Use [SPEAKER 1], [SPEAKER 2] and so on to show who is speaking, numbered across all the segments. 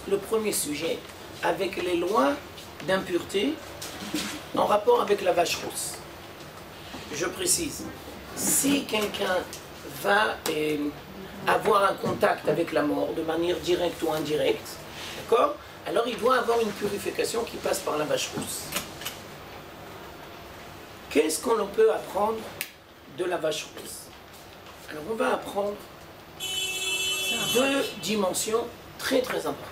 [SPEAKER 1] le premier sujet avec les lois d'impureté en rapport avec la vache rousse. Je précise, si quelqu'un va avoir un contact avec la mort de manière directe ou indirecte, d'accord? Alors il doit avoir une purification qui passe par la vache rousse. Qu'est-ce qu'on peut apprendre de la vache rousse? Alors on va apprendre deux dimensions très importantes.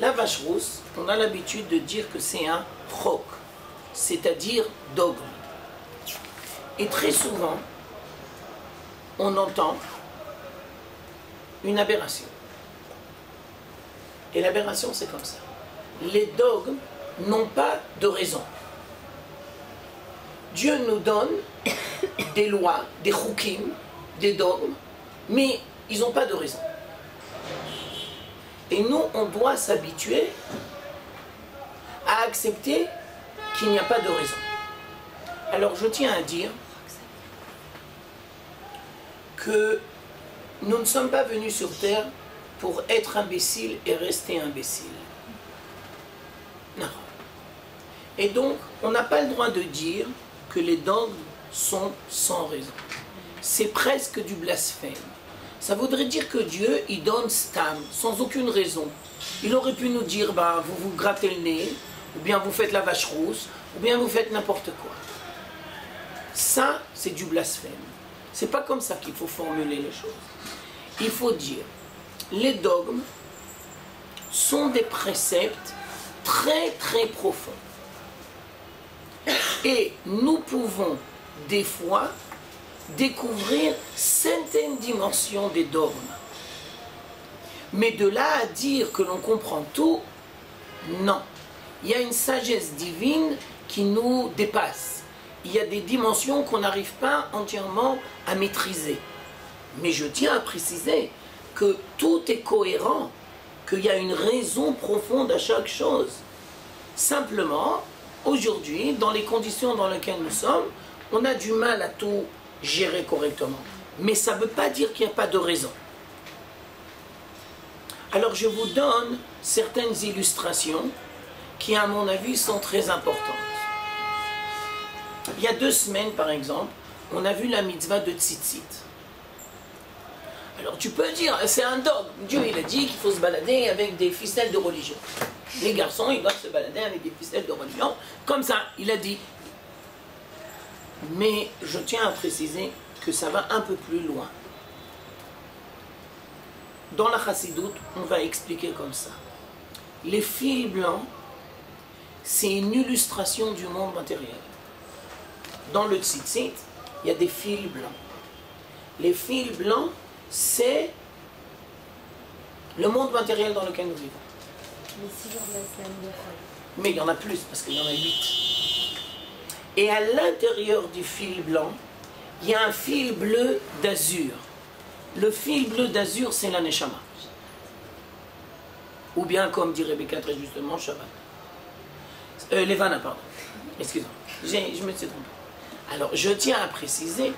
[SPEAKER 1] La vache rousse, on a l'habitude de dire que c'est un chok, c'est-à-dire dogme. Et très souvent, on entend une aberration. Et l'aberration, c'est comme ça. Les dogmes n'ont pas de raison. Dieu nous donne des lois, des chukim, des dogmes, mais ils n'ont pas de raison. Et nous, on doit s'habituer à accepter qu'il n'y a pas de raison. Alors, je tiens à dire que nous ne sommes pas venus sur Terre pour être imbéciles et rester imbéciles. Non. Et donc, on n'a pas le droit de dire que les dogmes sont sans raison. C'est presque du blasphème. Ça voudrait dire que Dieu, il donne stam, sans aucune raison. Il aurait pu nous dire, bah, vous vous grattez le nez, ou bien vous faites la vache rousse, ou bien vous faites n'importe quoi. Ça, c'est du blasphème. C'est pas comme ça qu'il faut formuler les choses. Il faut dire, les dogmes sont des préceptes très profonds. Et nous pouvons, des fois, découvrir certaines dimensions des dogmes. Mais de là à dire que l'on comprend tout, non. Il y a une sagesse divine qui nous dépasse. Il y a des dimensions qu'on n'arrive pas entièrement à maîtriser. Mais je tiens à préciser que tout est cohérent, qu'il y a une raison profonde à chaque chose. Simplement, aujourd'hui, dans les conditions dans lesquelles nous sommes, on a du mal à tout gérer correctement. Mais ça ne veut pas dire qu'il n'y a pas de raison. Alors je vous donne certaines illustrations qui, à mon avis, sont très importantes. Il y a 2 semaines, par exemple, on a vu la mitzvah de tzitzit. Alors tu peux dire, c'est un dogme. Dieu, il a dit qu'il faut se balader avec des ficelles de religion. Les garçons, ils doivent se balader avec des ficelles de religion. Comme ça, il a dit. Mais je tiens à préciser que ça va un peu plus loin. Dans la chassidoute, on va expliquer comme ça. Les fils blancs, c'est une illustration du monde matériel. Dans le tzitzit, il y a des fils blancs. Les fils blancs, c'est le monde matériel dans lequel nous vivons.
[SPEAKER 2] Les 6 jours de la semaine de Chol.
[SPEAKER 1] Mais il y en a plus, parce qu'il y en a 8. Et à l'intérieur du fil blanc, il y a un fil bleu d'azur. Le fil bleu d'azur, c'est la neshama. Ou bien, comme dit Rebecca très justement, Shabbat. Levana, pardon. Excusez-moi, je me suis trompé. Alors, je tiens à préciser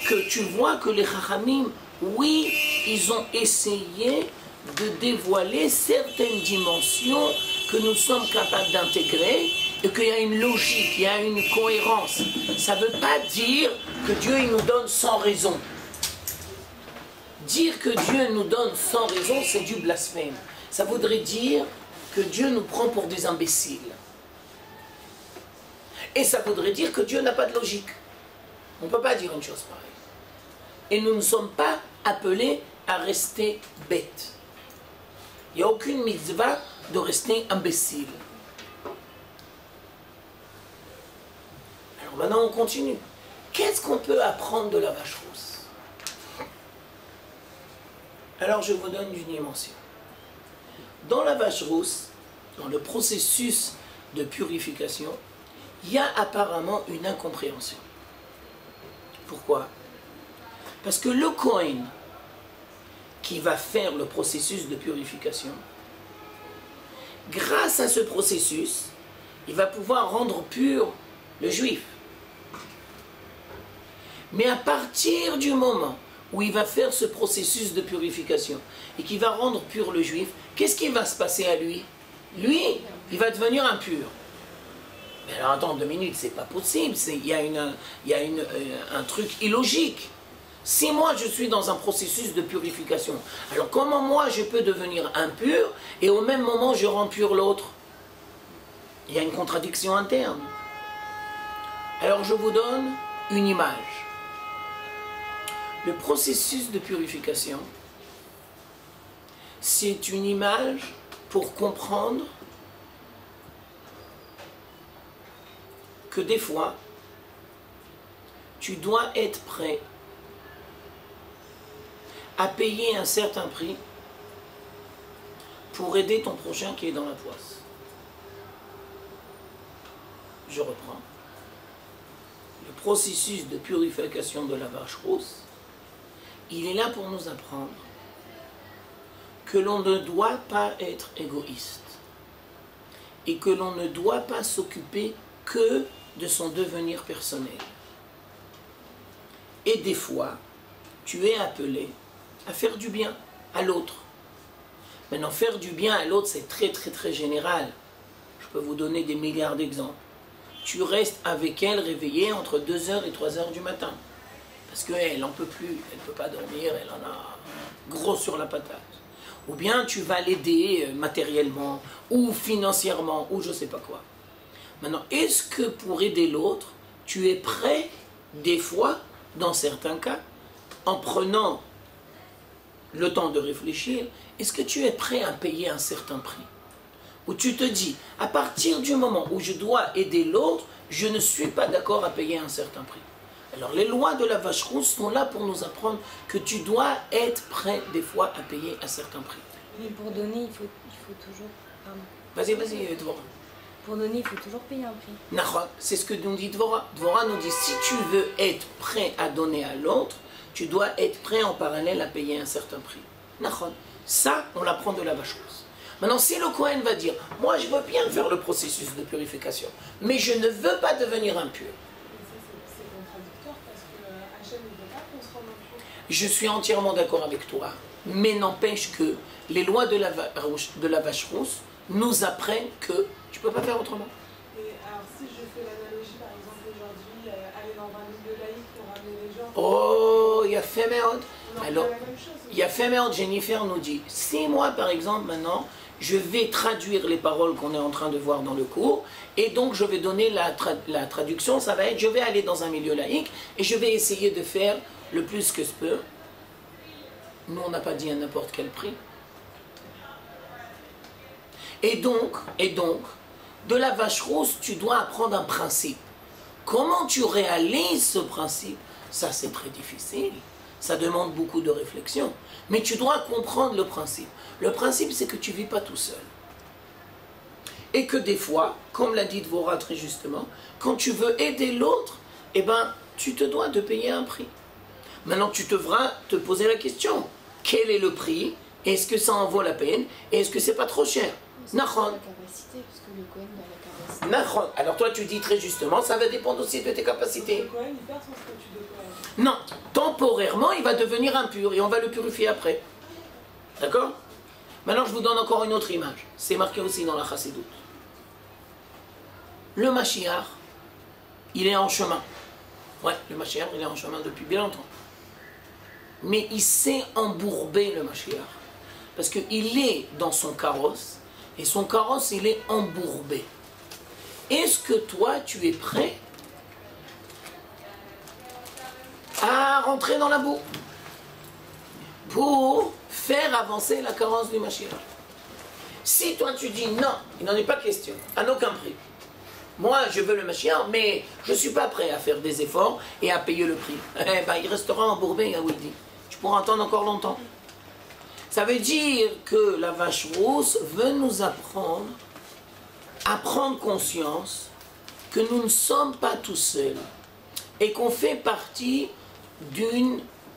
[SPEAKER 1] que tu vois que les Chachamim, oui, ils ont essayé de dévoiler certaines dimensions que nous sommes capables d'intégrer et qu'il y a une logique, il y a une cohérence. Ça ne veut pas dire que Dieu il nous donne sans raison. Dire que Dieu nous donne sans raison, c'est du blasphème. Ça voudrait dire que Dieu nous prend pour des imbéciles. Et ça voudrait dire que Dieu n'a pas de logique. On ne peut pas dire une chose pareille. Et nous ne sommes pas appelés à rester bêtes. Il n'y a aucune mitzvah de rester imbécile. Alors maintenant on continue. Qu'est-ce qu'on peut apprendre de la vache rousse? Alors je vous donne une dimension. Dans la vache rousse, dans le processus de purification, il y a apparemment une incompréhension. Pourquoi? Parce que le Kohen qui va faire le processus de purification, grâce à ce processus, il va pouvoir rendre pur le juif. Mais à partir du moment où il va faire ce processus de purification et qui va rendre pur le juif, qu'est-ce qui va se passer à lui? Lui, il va devenir impur. Mais alors attends 2 minutes, c'est pas possible, il y a un truc illogique. Si moi je suis dans un processus de purification, alors comment moi je peux devenir impur et au même moment je rends pur l'autre? Il y a une contradiction interne. Alors je vous donne une image. Le processus de purification, c'est une image pour comprendre que des fois, tu dois être prêt à payer un certain prix pour aider ton prochain qui est dans la poisse. Je reprends. Le processus de purification de la vache rousse, il est là pour nous apprendre que l'on ne doit pas être égoïste et que l'on ne doit pas s'occuper que de son devenir personnel. Et des fois, tu es appelé à faire du bien à l'autre. Maintenant, faire du bien à l'autre, c'est très très très général. Je peux vous donner des milliards d'exemples. Tu restes avec elle réveillée entre 2h et 3h du matin. Parce qu'elle n'en peut plus, elle ne peut pas dormir, elle en a gros sur la patate. Ou bien tu vas l'aider matériellement, ou financièrement, ou je ne sais pas quoi. Maintenant, est-ce que pour aider l'autre, tu es prêt, des fois, dans certains cas, en prenant le temps de réfléchir, est-ce que tu es prêt à payer un certain prix? Où tu te dis, à partir du moment où je dois aider l'autre, je ne suis pas d'accord à payer un certain prix. Alors les lois de la vache rousse sont là pour nous apprendre que tu dois être prêt des fois à payer un certain prix.
[SPEAKER 2] Mais pour donner, il faut toujours... Pardon.
[SPEAKER 1] Vas-y, Dvorah.
[SPEAKER 2] Pour donner, il faut toujours payer un prix.
[SPEAKER 1] Nahon, c'est ce que nous dit Dvorah. Dvorah nous dit, si tu veux être prêt à donner à l'autre, tu dois être prêt en parallèle à payer un certain prix. Nahon, ça, on l'apprend de la vache rousse. Maintenant, si le Kohen va dire, moi je veux bien faire le processus de purification, mais je ne veux pas devenir impur.
[SPEAKER 3] C'est contradictoire parce que Hachem ne veut pas qu'on se rende impur.
[SPEAKER 1] Je suis entièrement d'accord avec toi, mais n'empêche que les lois de la vache rousse nous apprennent que tu ne peux pas faire autrement.
[SPEAKER 3] Et alors si je fais l'analogie par exemple aujourd'hui, aller dans un milieu laïque pour ramener les gens...
[SPEAKER 1] Oh, il y a fait merde.
[SPEAKER 3] Alors,
[SPEAKER 1] il y a fait merde, Jennifer nous dit, si moi par exemple maintenant, je vais traduire les paroles qu'on est en train de voir dans le cours, et donc je vais donner la traduction, ça va être, je vais aller dans un milieu laïque, et je vais essayer de faire le plus que je peux. Nous, on n'a pas dit à n'importe quel prix. Et donc, de la vache rousse, tu dois apprendre un principe. Comment tu réalises ce principe? Ça, c'est très difficile. Ça demande beaucoup de réflexion. Mais tu dois comprendre le principe. Le principe, c'est que tu ne vis pas tout seul. Et que des fois, comme l'a dit Dvorah très justement, quand tu veux aider l'autre, eh ben, tu te dois de payer un prix. Maintenant, tu devras te poser la question. Quel est le prix? Est-ce que ça en vaut la peine? Et est-ce que c'est pas trop cher? Nahon. Nahon. Alors toi, tu dis très justement, ça va dépendre aussi de tes capacités.
[SPEAKER 3] Le Kohen, il perd son statut de Kohen.
[SPEAKER 1] Non, temporairement, il va devenir impur et on va le purifier après. D'accord? Maintenant, je vous donne encore une autre image. C'est marqué aussi dans la Chassidoute. Le Mashiach, il est en chemin. Ouais, le Mashiach, il est en chemin depuis bien longtemps. Mais il s'est embourbé, le Mashiach. Parce qu'il est dans son carrosse, et son carrosse, il est embourbé. Est-ce que toi, tu es prêt à rentrer dans la boue pour faire avancer la carrosse du Mashiach? Si toi, tu dis non, il n'en est pas question, à aucun prix. Moi, je veux le Mashiach, mais je ne suis pas prêt à faire des efforts et à payer le prix. Eh ben, il restera embourbé, Yahweh. Tu pourras entendre encore longtemps. Ça veut dire que la vache rousse veut nous apprendre à prendre conscience que nous ne sommes pas tout seuls et qu'on fait partie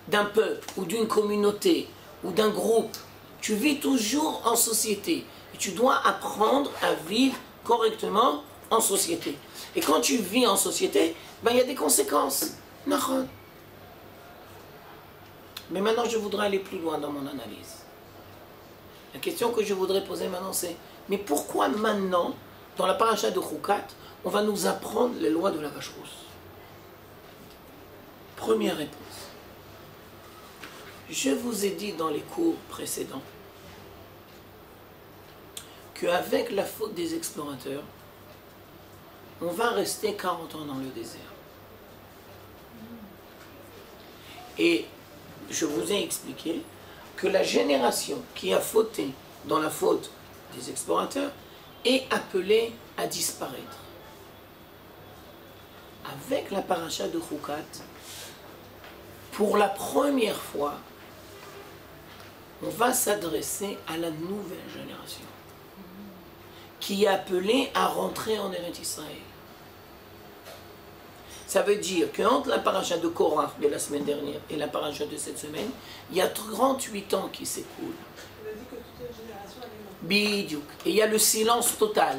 [SPEAKER 1] d'un peuple ou d'une communauté ou d'un groupe. Tu vis toujours en société et tu dois apprendre à vivre correctement en société. Et quand tu vis en société, ben, il y a des conséquences. Mais maintenant, je voudrais aller plus loin dans mon analyse. La question que je voudrais poser maintenant, c'est, mais pourquoi maintenant, dans la paracha de Chukat, on va nous apprendre les lois de la vache rousse? Première réponse. Je vous ai dit dans les cours précédents qu'avec la faute des explorateurs, on va rester 40 ans dans le désert. Et je vous ai expliqué que la génération qui a fauté dans la faute des explorateurs est appelée à disparaître. Avec la paracha de Chukat, pour la première fois, on va s'adresser à la nouvelle génération qui est appelée à rentrer en Eretz Israël. Ça veut dire qu'entre la paracha de Korach de la semaine dernière et la paracha de cette semaine, il y a 38 ans qui s'écoulent.
[SPEAKER 3] On a dit que toute la génération allait mourir.
[SPEAKER 1] Bidiouk. Et il y a le silence total.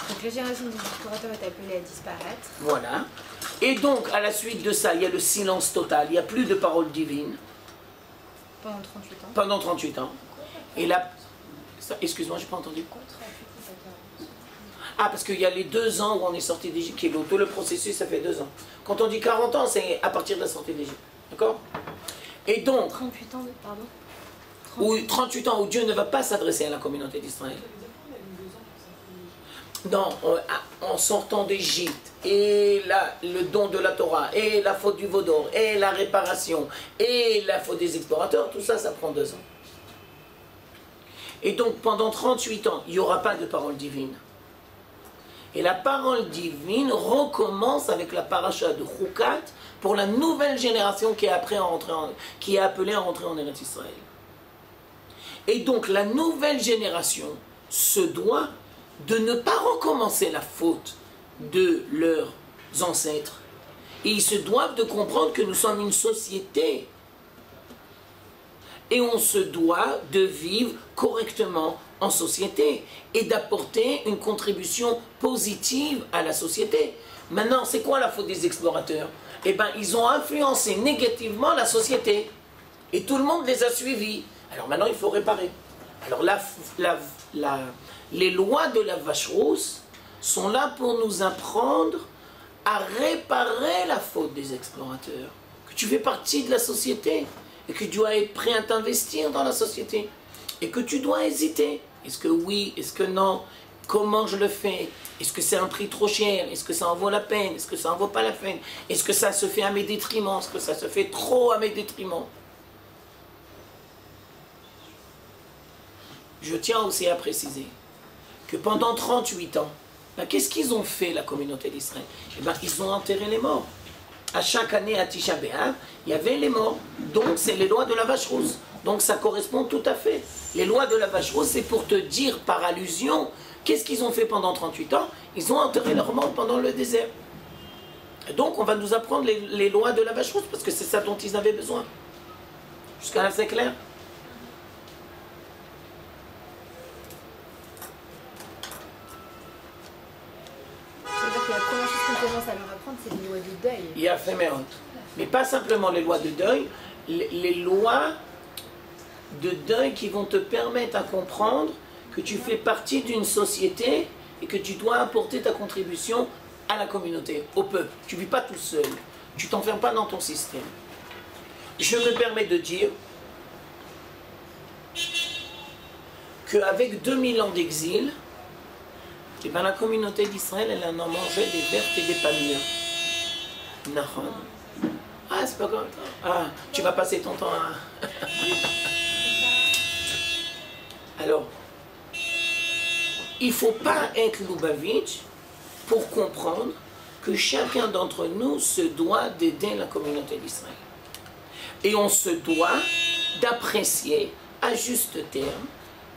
[SPEAKER 2] Donc la génération des explorateurs est appelée à disparaître.
[SPEAKER 1] Voilà. Et donc, à la suite de ça, il y a le silence total. Il n'y a plus de paroles divines.
[SPEAKER 2] Pendant 38 ans.
[SPEAKER 1] Pendant 38 ans. Et là... Excuse-moi, je n'ai pas entendu. Ah, parce qu'il y a les 2 ans où on est sorti d'Égypte, qui est tout le processus, ça fait 2 ans. Quand on dit 40 ans, c'est à partir de la sortie d'Égypte. D'accord? Et donc...
[SPEAKER 2] 38 ans, pardon.
[SPEAKER 1] 38 ans où Dieu ne va pas s'adresser à la communauté d'Israël. Non, en sortant d'Égypte, et le don de la Torah, et la faute du veau d'or, et la réparation, et la faute des explorateurs, tout ça, ça prend 2 ans. Et donc, pendant 38 ans, il n'y aura pas de parole divine. Et la parole divine recommence avec la paracha de Chukat pour la nouvelle génération qui est appelée à rentrer en Eretz Israël. Et donc, la nouvelle génération se doit de ne pas recommencer la faute de leurs ancêtres. Et ils se doivent de comprendre que nous sommes une société. Et on se doit de vivre correctement en société et d'apporter une contribution positive à la société. Maintenant, c'est quoi la faute des explorateurs? Eh bien, ils ont influencé négativement la société. Et tout le monde les a suivis. Alors maintenant, il faut réparer. Alors les lois de la vache rousse sont là pour nous apprendre à réparer la faute des explorateurs. Que tu fais partie de la société et que tu dois être prêt à t'investir dans la société. Et que tu dois hésiter. Est-ce que oui? Est-ce que non? Comment je le fais? Est-ce que c'est un prix trop cher? Est-ce que ça en vaut la peine? Est-ce que ça en vaut pas la peine? Est-ce que ça se fait à mes détriments? Est-ce que ça se fait trop à mes détriments? Je tiens aussi à préciser que pendant 38 ans, qu'est-ce qu'ils ont fait, la communauté d'Israël? Eh bien, ils ont enterré les morts. À chaque année, à Tisha B'Av, il y avait les morts. Donc, c'est les lois de la vache rousse. Donc, ça correspond tout à fait. Les lois de la vache rousse, c'est pour te dire par allusion, qu'est-ce qu'ils ont fait pendant 38 ans? Ils ont enterré leurs morts pendant le désert. Et donc, on va nous apprendre les lois de la vache rousse, parce que c'est ça dont ils avaient besoin. Jusqu'à là, c'est clair?
[SPEAKER 2] C'est-à-dire que la première chose qu'on commence à leur apprendre, c'est les lois du deuil.
[SPEAKER 1] Il y a fait merde. Mais pas simplement les lois de deuil, les lois de deuil qui vont te permettre à comprendre que tu fais partie d'une société et que tu dois apporter ta contribution à la communauté, au peuple. Tu ne vis pas tout seul. Tu ne t'enfermes pas dans ton système. Je me permets de dire qu'avec 2000 ans d'exil, eh ben, la communauté d'Israël, elle en a mangé des vertes et des pas mûres. Nahon. Ah, c'est pas grave. Ah, tu vas passer ton temps à... Alors, il ne faut pas être Lubavitch pour comprendre que chacun d'entre nous se doit d'aider la communauté d'Israël. Et on se doit d'apprécier à juste terme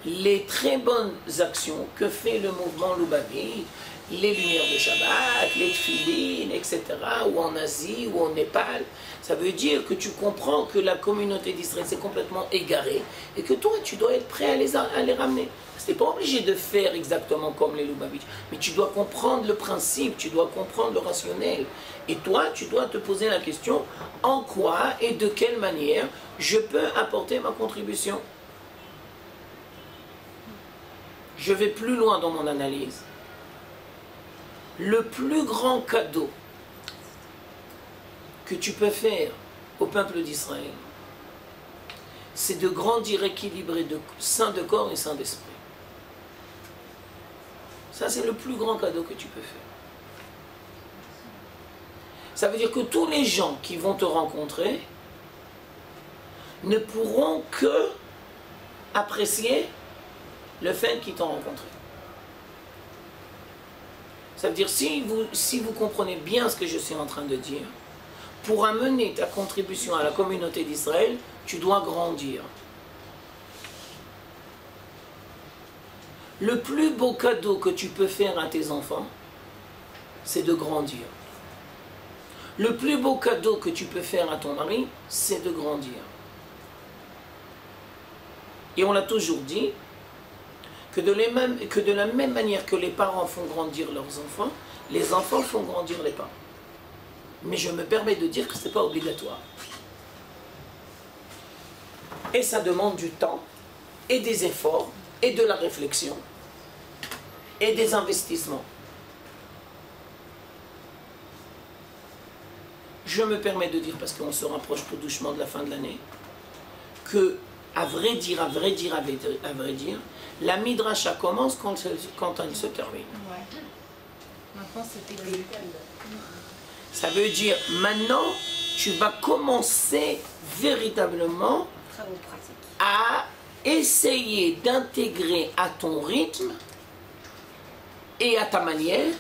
[SPEAKER 1] les très bonnes actions que fait le mouvement Lubavitch, les lumières de Shabbat, les tfilines, etc., ou en Asie, ou en Népal. Ça veut dire que tu comprends que la communauté d'Israël s'est complètement égarée et que toi, tu dois être prêt à les ramener. Tu n'es pas obligé de faire exactement comme les Lubavitch, mais tu dois comprendre le principe, tu dois comprendre le rationnel. Et toi, tu dois te poser la question, en quoi et de quelle manière je peux apporter ma contribution. Je vais plus loin dans mon analyse. Le plus grand cadeau que tu peux faire au peuple d'Israël, c'est de grandir équilibré, sain de corps et sain d'esprit. Ça, c'est le plus grand cadeau que tu peux faire. Ça veut dire que tous les gens qui vont te rencontrer ne pourront que apprécier le fait qu'ils t'ont rencontré. Ça veut dire, si vous comprenez bien ce que je suis en train de dire, pour amener ta contribution à la communauté d'Israël, tu dois grandir. Le plus beau cadeau que tu peux faire à tes enfants, c'est de grandir. Le plus beau cadeau que tu peux faire à ton mari, c'est de grandir. Et on l'a toujours dit, que de la même manière que les parents font grandir leurs enfants, les enfants font grandir les parents. Mais je me permets de dire que ce n'est pas obligatoire. Et ça demande du temps, et des efforts, et de la réflexion, et des investissements. Je me permets de dire, parce qu'on se rapproche tout doucement de la fin de l'année, que, à vrai dire, la midrasha commence quand elle se termine.
[SPEAKER 2] Ouais. Maintenant, c'était le
[SPEAKER 1] Ça veut dire, maintenant, tu vas commencer véritablement
[SPEAKER 2] travaux pratiques.
[SPEAKER 1] à essayer d'intégrer à ton rythme et à ta manière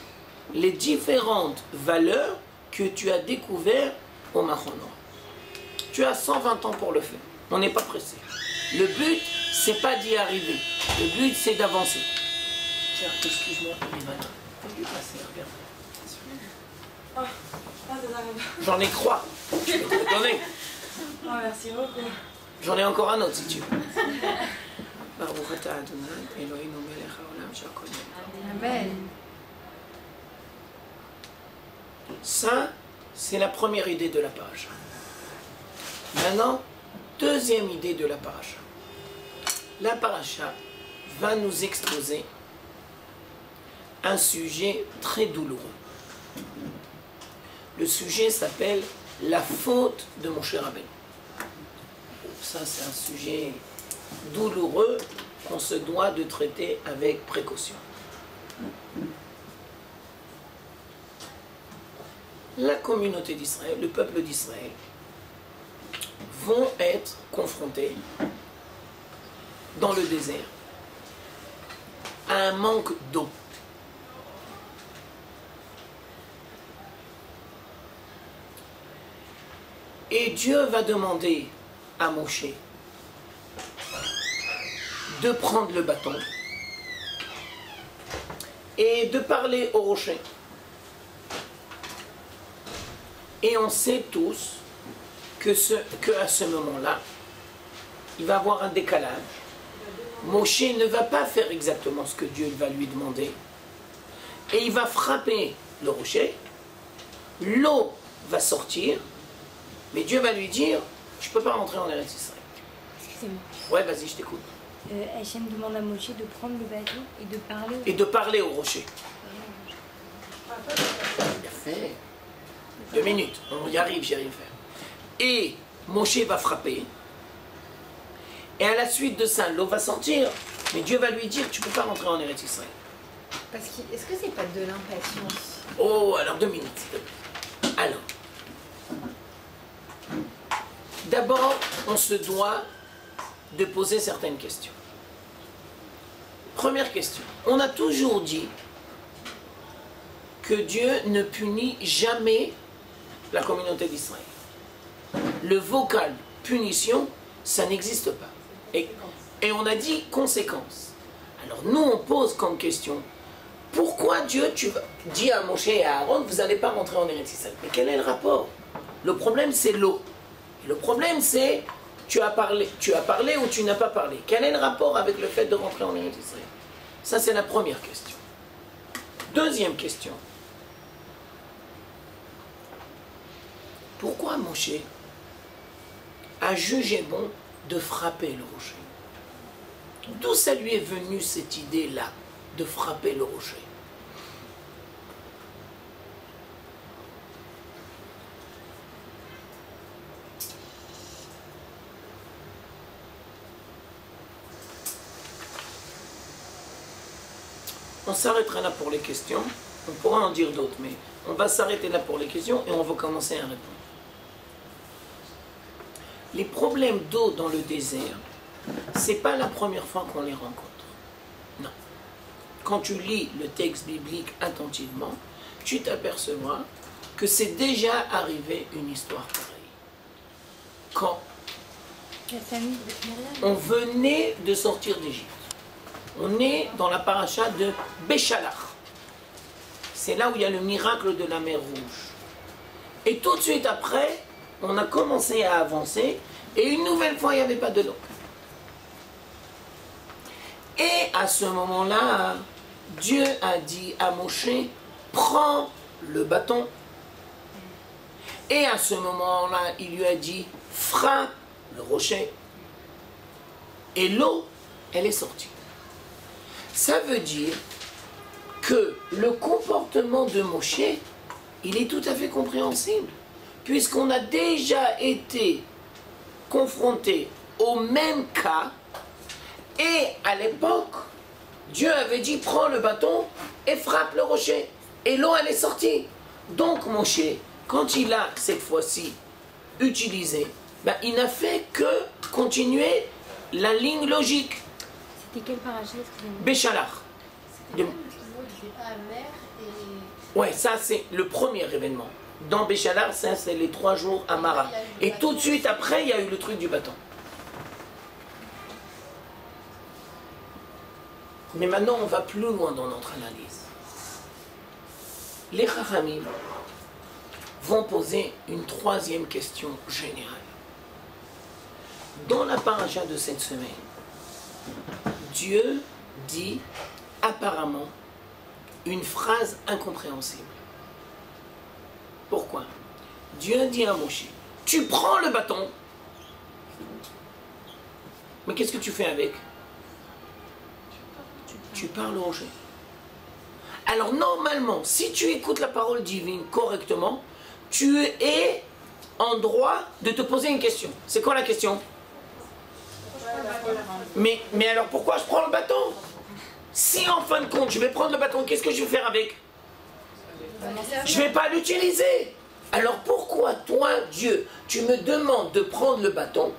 [SPEAKER 1] les différentes valeurs que tu as découvertes au Mahono. Tu as 120 ans pour le faire. On n'est pas pressé. Le but, c'est pas d'y arriver. Le but, c'est d'avancer. Tiens, excuse-moi, fais-lui passer, regarde. J'en ai 3. Je peux te le donner.
[SPEAKER 3] Oh, merci beaucoup.
[SPEAKER 1] J'en ai encore un autre si tu veux. Baruch atah Adonai, Eloheinu melech haolam shehakol nהיה.
[SPEAKER 2] Amen.
[SPEAKER 1] Ça, c'est la première idée de la page. Maintenant, deuxième idée de la paracha. La paracha va nous exposer un sujet très douloureux. Le sujet s'appelle la faute de mon cher Rabbeinu. Ça, c'est un sujet douloureux qu'on se doit de traiter avec précaution. La communauté d'Israël, le peuple d'Israël, vont être confrontés dans le désert à un manque d'eau. Et Dieu va demander à Moshe de prendre le bâton et de parler au rocher. Et on sait tous que à ce moment-là, il va y avoir un décalage. Moshe ne va pas faire exactement ce que Dieu va lui demander. Et il va frapper le rocher. L'eau va sortir. Mais Dieu va lui dire, je ne peux pas rentrer en Eretz Israël.
[SPEAKER 4] Excusez-moi.
[SPEAKER 1] Ouais, vas-y, je t'écoute.
[SPEAKER 4] Hachem demande à Moshe de prendre le bateau et de parler au...
[SPEAKER 1] Et de parler au rocher. Bien fait. 2 minutes, on y arrive, j'y arrive. Et Moshe va frapper. Et à la suite de ça, l'eau va sortir. Mais Dieu va lui dire, tu ne peux pas rentrer en Eretz Israël.
[SPEAKER 2] Parce que, est-ce que c'est pas de l'impatience?
[SPEAKER 1] Oh, alors 2 minutes, s'il te plaît. Alors, d'abord, on se doit de poser certaines questions. Première question. On a toujours dit que Dieu ne punit jamais la communauté d'Israël. Le vocal punition, ça n'existe pas. Et Et on a dit conséquence. Alors nous, on pose comme question, pourquoi Dieu dit à Moshe et à Aaron, vous n'allez pas rentrer en Eretz Israël? Mais quel est le rapport? Le problème, c'est l'eau. Le problème, c'est tu as parlé ou tu n'as pas parlé. Quel est le rapport avec le fait de rentrer en Eretz Israël? Ça, c'est la première question. Deuxième question. Pourquoi Moshe a jugé bon de frapper le rocher? D'où ça lui est venu cette idée-là, de frapper le rocher? On s'arrêtera là pour les questions. On pourra en dire d'autres, mais on va s'arrêter là pour les questions et on va commencer à répondre. Les problèmes d'eau dans le désert, c'est pas la première fois qu'on les rencontre. Non. Quand tu lis le texte biblique attentivement, tu t'apercevras que c'est déjà arrivé une histoire pareille. Quand
[SPEAKER 4] La famille de Myriam.
[SPEAKER 1] on venait de sortir d'Égypte, on est dans la paracha de Béchalach. C'est là où il y a le miracle de la mer Rouge. Et tout de suite après, on a commencé à avancer et une nouvelle fois, il n'y avait pas de l'eau. Et à ce moment-là, Dieu a dit à Moshe, prends le bâton. Et à ce moment-là, il lui a dit, frappe le rocher. Et l'eau, elle est sortie. Ça veut dire que le comportement de Moshe, il est tout à fait compréhensible, puisqu'on a déjà été confronté au même cas, et à l'époque, Dieu avait dit, prends le bâton et frappe le rocher. Et l'eau, elle est sortie. Donc Moshe, quand il a cette fois-ci utilisé, ben, il n'a fait que continuer la ligne logique.
[SPEAKER 4] C'était quel paracha, excusez-moi?
[SPEAKER 1] Béchalach.
[SPEAKER 2] Le mot, il n'était pas amer et...
[SPEAKER 1] Ouais, ça c'est le premier événement. Dans Béchalach, ça c'est les 3 jours à Mara. Et tout de suite après, il y a eu le truc du bâton. Mais maintenant, on va plus loin dans notre analyse. Les Chachamim vont poser une troisième question générale. Dans la paracha de cette semaine, Dieu dit apparemment une phrase incompréhensible. Pourquoi? Dieu dit à Moshe, tu prends le bâton, mais qu'est-ce que tu fais avec? Tu parles au rocher. Alors normalement, si tu écoutes la parole divine correctement, tu es en droit de te poser une question. C'est quoi la question? Mais alors pourquoi je prends le bâton? Si en fin de compte je vais prendre le bâton, qu'est-ce que je vais faire avec? Je ne vais pas l'utiliser. Alors pourquoi toi, Dieu, tu me demandes de prendre le bâton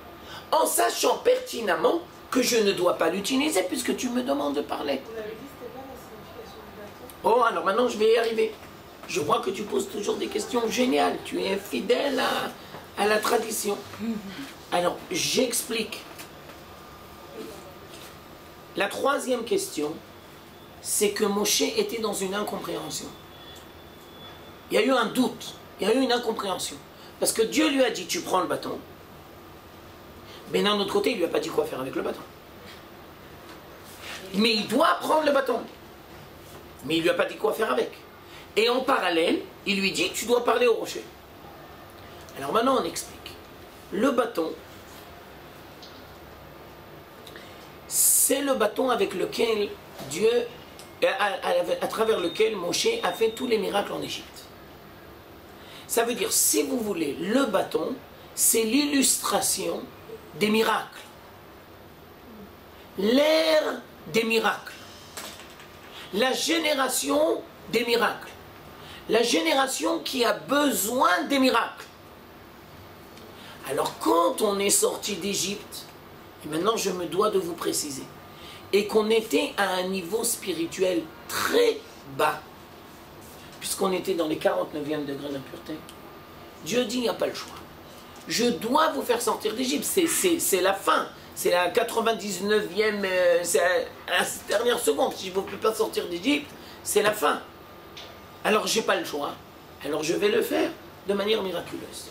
[SPEAKER 1] en sachant pertinemment que je ne dois pas l'utiliser puisque tu me demandes de parler?
[SPEAKER 3] On avait dit que c'était pas la signification du bâton.
[SPEAKER 1] Oh, alors maintenant je vais y arriver. Je vois que tu poses toujours des questions géniales. Tu es fidèle à la tradition. Alors, j'explique. La troisième question, c'est que Moshe était dans une incompréhension. Il y a eu un doute, il y a eu une incompréhension. Parce que Dieu lui a dit, tu prends le bâton. Mais d'un autre côté, il ne lui a pas dit quoi faire avec le bâton. Mais il doit prendre le bâton. Mais il ne lui a pas dit quoi faire avec. Et en parallèle, il lui dit, tu dois parler au rocher. Alors maintenant, on explique. Le bâton, c'est le bâton avec lequel Dieu, à travers lequel Moshe a fait tous les miracles en Égypte. Ça veut dire, si vous voulez, le bâton, c'est l'illustration des miracles. L'ère des miracles. La génération des miracles. La génération qui a besoin des miracles. Alors quand on est sorti d'Égypte, et maintenant je me dois de vous préciser, et qu'on était à un niveau spirituel très bas, puisqu'on était dans les 49e degrés d'impureté, Dieu dit, il n'y a pas le choix. Je dois vous faire sortir d'Égypte, c'est la fin, c'est la 99e, c'est à la dernière seconde. Si je ne peux pas sortir d'Égypte, c'est la fin. Alors j'ai pas le choix. Alors je vais le faire de manière miraculeuse.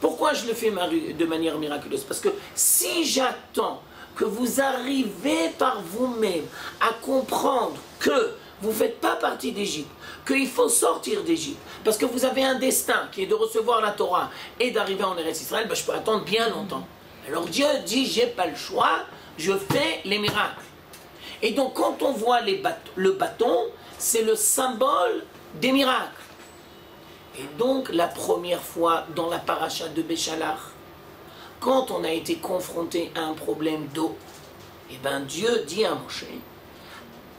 [SPEAKER 1] Pourquoi je le fais de manière miraculeuse? Parce que si j'attends que vous arrivez par vous-même à comprendre que vous ne faites pas partie d'Égypte, qu'il faut sortir d'Égypte, parce que vous avez un destin qui est de recevoir la Torah et d'arriver en Eretz Israël, ben je peux attendre bien longtemps. Alors Dieu dit, j'ai pas le choix, je fais les miracles. Et donc quand on voit le bâton, c'est le symbole des miracles. Et donc la première fois dans la paracha de Béchalach, quand on a été confronté à un problème d'eau, et ben Dieu dit à Moshe,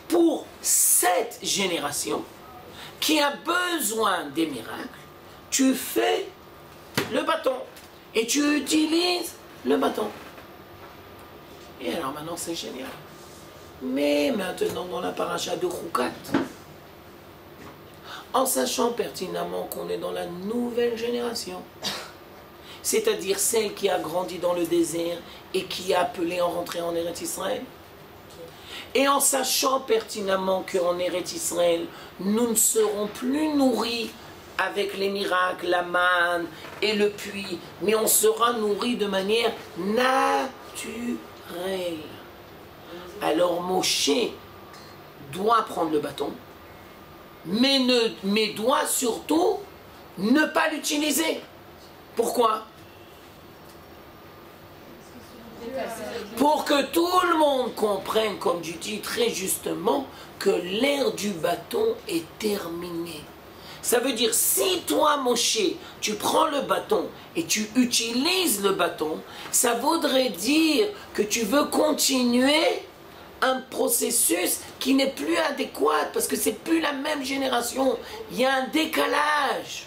[SPEAKER 1] pour cette génération qui a besoin des miracles, tu fais le bâton et tu utilises le bâton. Et alors maintenant c'est génial. Mais maintenant dans la paracha de Choukat, en sachant pertinemment qu'on est dans la nouvelle génération, c'est-à-dire celle qui a grandi dans le désert et qui est appelée à rentrer en Eretz Israël, et en sachant pertinemment qu'en Eretz Israël, nous ne serons plus nourris avec les miracles, la manne et le puits, mais on sera nourris de manière naturelle. Alors Moshe doit prendre le bâton, mais doit surtout ne pas l'utiliser. Pourquoi? Pour que tout le monde comprenne, comme tu dis très justement, que l'ère du bâton est terminée. Ça veut dire, si toi, Moshe, tu prends le bâton et tu utilises le bâton, ça voudrait dire que tu veux continuer un processus qui n'est plus adéquat, parce que c'est plus la même génération. Il y a un décalage.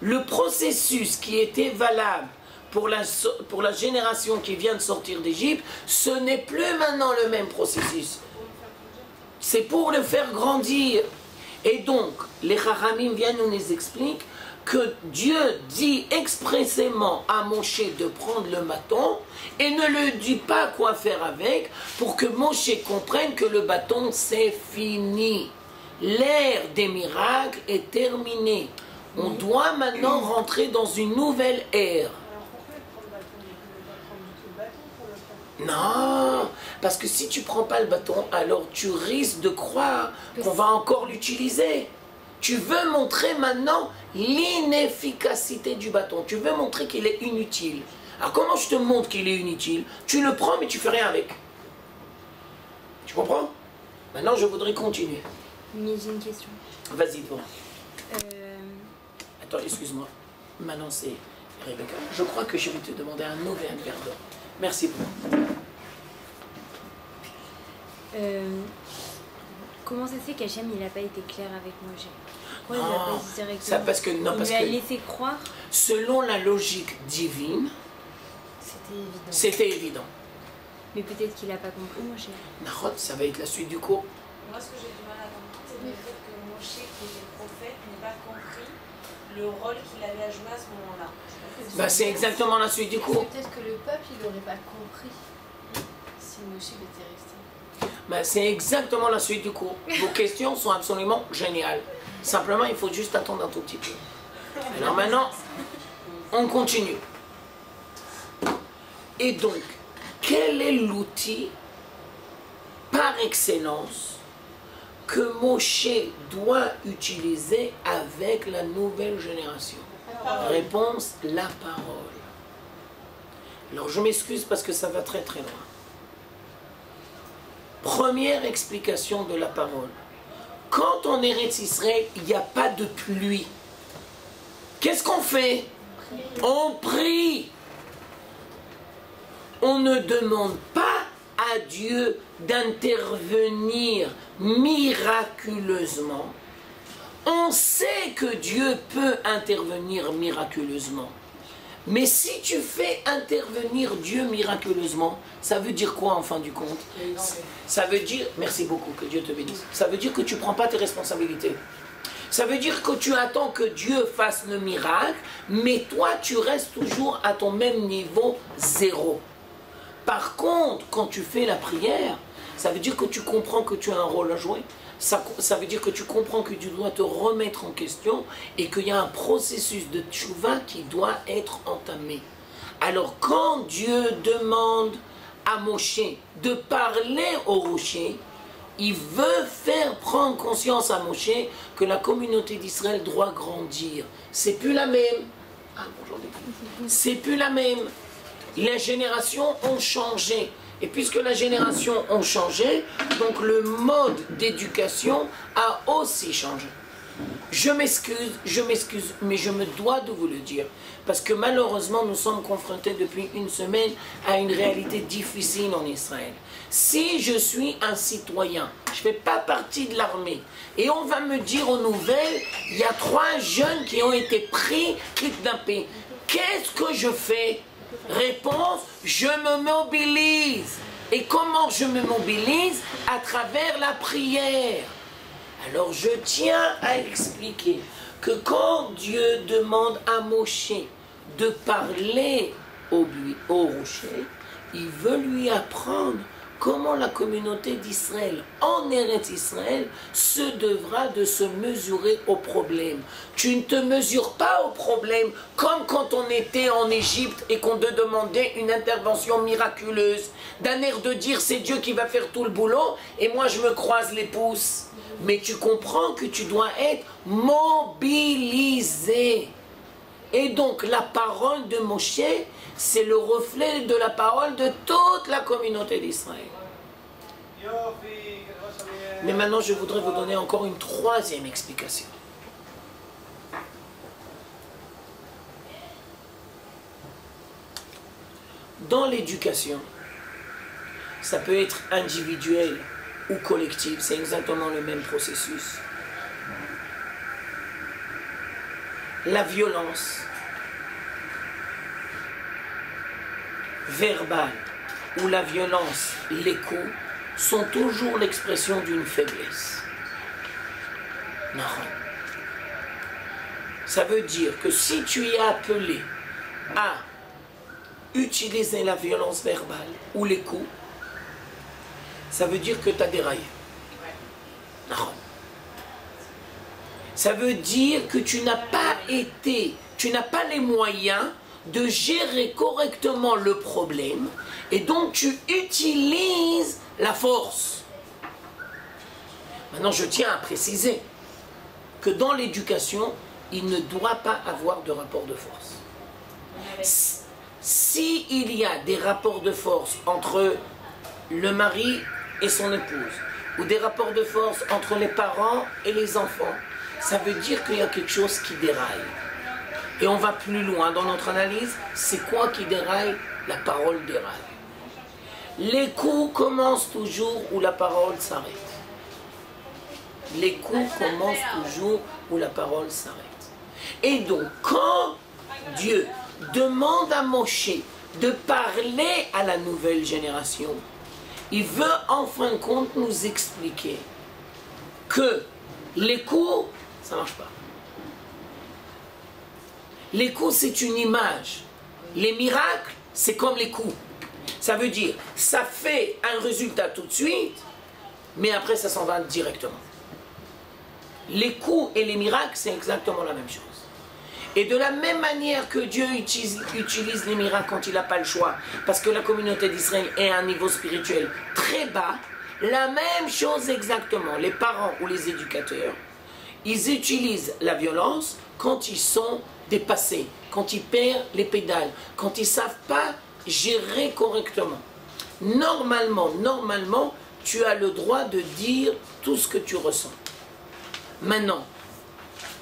[SPEAKER 1] Le processus qui était valable pour la génération qui vient de sortir d'Égypte, ce n'est plus maintenant le même processus. C'est pour le faire grandir. Et donc, les Chachamim viennent nous les expliquer que Dieu dit expressément à Moshe de prendre le bâton et ne lui dit pas quoi faire avec, pour que Moshe comprenne que le bâton c'est fini. L'ère des miracles est terminée. On doit maintenant rentrer dans une nouvelle ère. Non, parce que si tu ne prends pas le bâton, alors tu risques de croire qu'on va encore l'utiliser. Tu veux montrer maintenant l'inefficacité du bâton. Tu veux montrer qu'il est inutile. Alors comment je te montre qu'il est inutile? Tu le prends mais tu fais rien avec. Tu comprends? Maintenant je voudrais continuer.
[SPEAKER 4] Mais j'ai une question.
[SPEAKER 1] Vas-y, bon. Attends, excuse-moi. Maintenant c'est Rebecca. Je crois que je vais te demander un nouvel verre d'eau. Merci beaucoup.
[SPEAKER 4] Comment ça se fait qu'Hachem il n'a pas été clair avec Moshe? Pourquoi il n'a pas dit directement?
[SPEAKER 1] Ça, parce que, non, parce
[SPEAKER 4] il lui a
[SPEAKER 1] que
[SPEAKER 4] laissé croire.
[SPEAKER 1] selon la logique divine,
[SPEAKER 4] C'était évident.
[SPEAKER 1] c'était évident.
[SPEAKER 4] Mais peut-être qu'il n'a pas compris Moshe.
[SPEAKER 1] Nahot, ça va être la suite du cours.
[SPEAKER 3] Moi, ce que j'ai du mal à comprendre, c'est de dire que Moshe, qui était prophète, n'ait pas compris le rôle qu'il avait à jouer à ce moment-là.
[SPEAKER 1] Bah, c'est exactement la suite du cours.
[SPEAKER 2] Peut-être que le peuple, il n'aurait pas compris si Moshe était resté.
[SPEAKER 1] Bah, c'est exactement la suite du cours. Vos questions sont absolument géniales. Simplement, il faut juste attendre un tout petit peu. Alors maintenant, on continue. Et donc, quel est l'outil par excellence que Moshe doit utiliser avec la nouvelle génération? Réponse, la parole. Alors je m'excuse parce que ça va très très loin. Première explication de la parole. Quand on est Eretz Israël, il n'y a pas de pluie. Qu'est-ce qu'on fait? On prie. On ne demande pas à Dieu d'intervenir miraculeusement. On sait que Dieu peut intervenir miraculeusement. Mais si tu fais intervenir Dieu miraculeusement, ça veut dire quoi en fin du compte? Ça veut dire, merci beaucoup, que Dieu te bénisse. Ça veut dire que tu ne prends pas tes responsabilités. Ça veut dire que tu attends que Dieu fasse le miracle, mais toi tu restes toujours à ton même niveau zéro. Par contre, quand tu fais la prière, ça veut dire que tu comprends que tu as un rôle à jouer. Ça veut dire que tu comprends que tu dois te remettre en question et qu'il y a un processus de tchouva qui doit être entamé. Alors quand Dieu demande à Moshe de parler au rocher, il veut faire prendre conscience à Moshe que la communauté d'Israël doit grandir. C'est plus la même. Ah, bonjour. C'est plus la même. Les générations ont changé. Et puisque la génération a changé, donc le mode d'éducation a aussi changé. Je m'excuse, mais je me dois de vous le dire. Parce que malheureusement, nous sommes confrontés depuis une semaine à une réalité difficile en Israël. Si je suis un citoyen, je ne fais pas partie de l'armée, et on va me dire aux nouvelles, il y a 3 jeunes qui ont été pris, kidnappés. Qu'est-ce que je fais? Réponse, je me mobilise. Et comment je me mobilise? À travers la prière. Alors je tiens à expliquer que quand Dieu demande à Moshe de parler au rocher, il veut lui apprendre comment la communauté d'Israël, en Eretz Israël, se devra de se mesurer au problème. Tu ne te mesures pas au problème comme quand on était en Égypte et qu'on te demandait une intervention miraculeuse, d'un air de dire c'est Dieu qui va faire tout le boulot et moi je me croise les pouces. Mais tu comprends que tu dois être mobilisé. Et donc la parole de Moshe, c'est le reflet de la parole de toute la communauté d'Israël. Mais maintenant, je voudrais vous donner encore une 3e explication. Dans l'éducation, ça peut être individuel ou collectif, c'est exactement le même processus. La violence verbale ou la violence, les coups, sont toujours l'expression d'une faiblesse. Non. Ça veut dire que si tu es appelé à utiliser la violence verbale ou les coups, ça veut dire que tu as déraillé. Non. Ça veut dire que tu n'as pas les moyens de gérer correctement le problème et donc tu utilises la force. Maintenant, je tiens à préciser que dans l'éducation, il ne doit pas avoir de rapport de force. S'il y a des rapports de force entre le mari et son épouse, ou des rapports de force entre les parents et les enfants, ça veut dire qu'il y a quelque chose qui déraille. Et on va plus loin dans notre analyse, c'est quoi qui déraille? La parole déraille. Les coups commencent toujours où la parole s'arrête. Les coups commencent toujours où la parole s'arrête. Et donc, quand Dieu demande à Moshe de parler à la nouvelle génération, il veut en fin de compte nous expliquer que les coups, ça ne marche pas. Les coups, c'est une image. Les miracles, c'est comme les coups. Ça veut dire, ça fait un résultat tout de suite, mais après, ça s'en va directement. Les coups et les miracles, c'est exactement la même chose. Et de la même manière que Dieu utilise les miracles quand il n'a pas le choix, parce que la communauté d'Israël est à un niveau spirituel très bas, la même chose exactement. Les parents ou les éducateurs, ils utilisent la violence quand ils sont dépassés, quand ils perdent les pédales, quand ils ne savent pas gérer correctement. Normalement, tu as le droit de dire tout ce que tu ressens. Maintenant,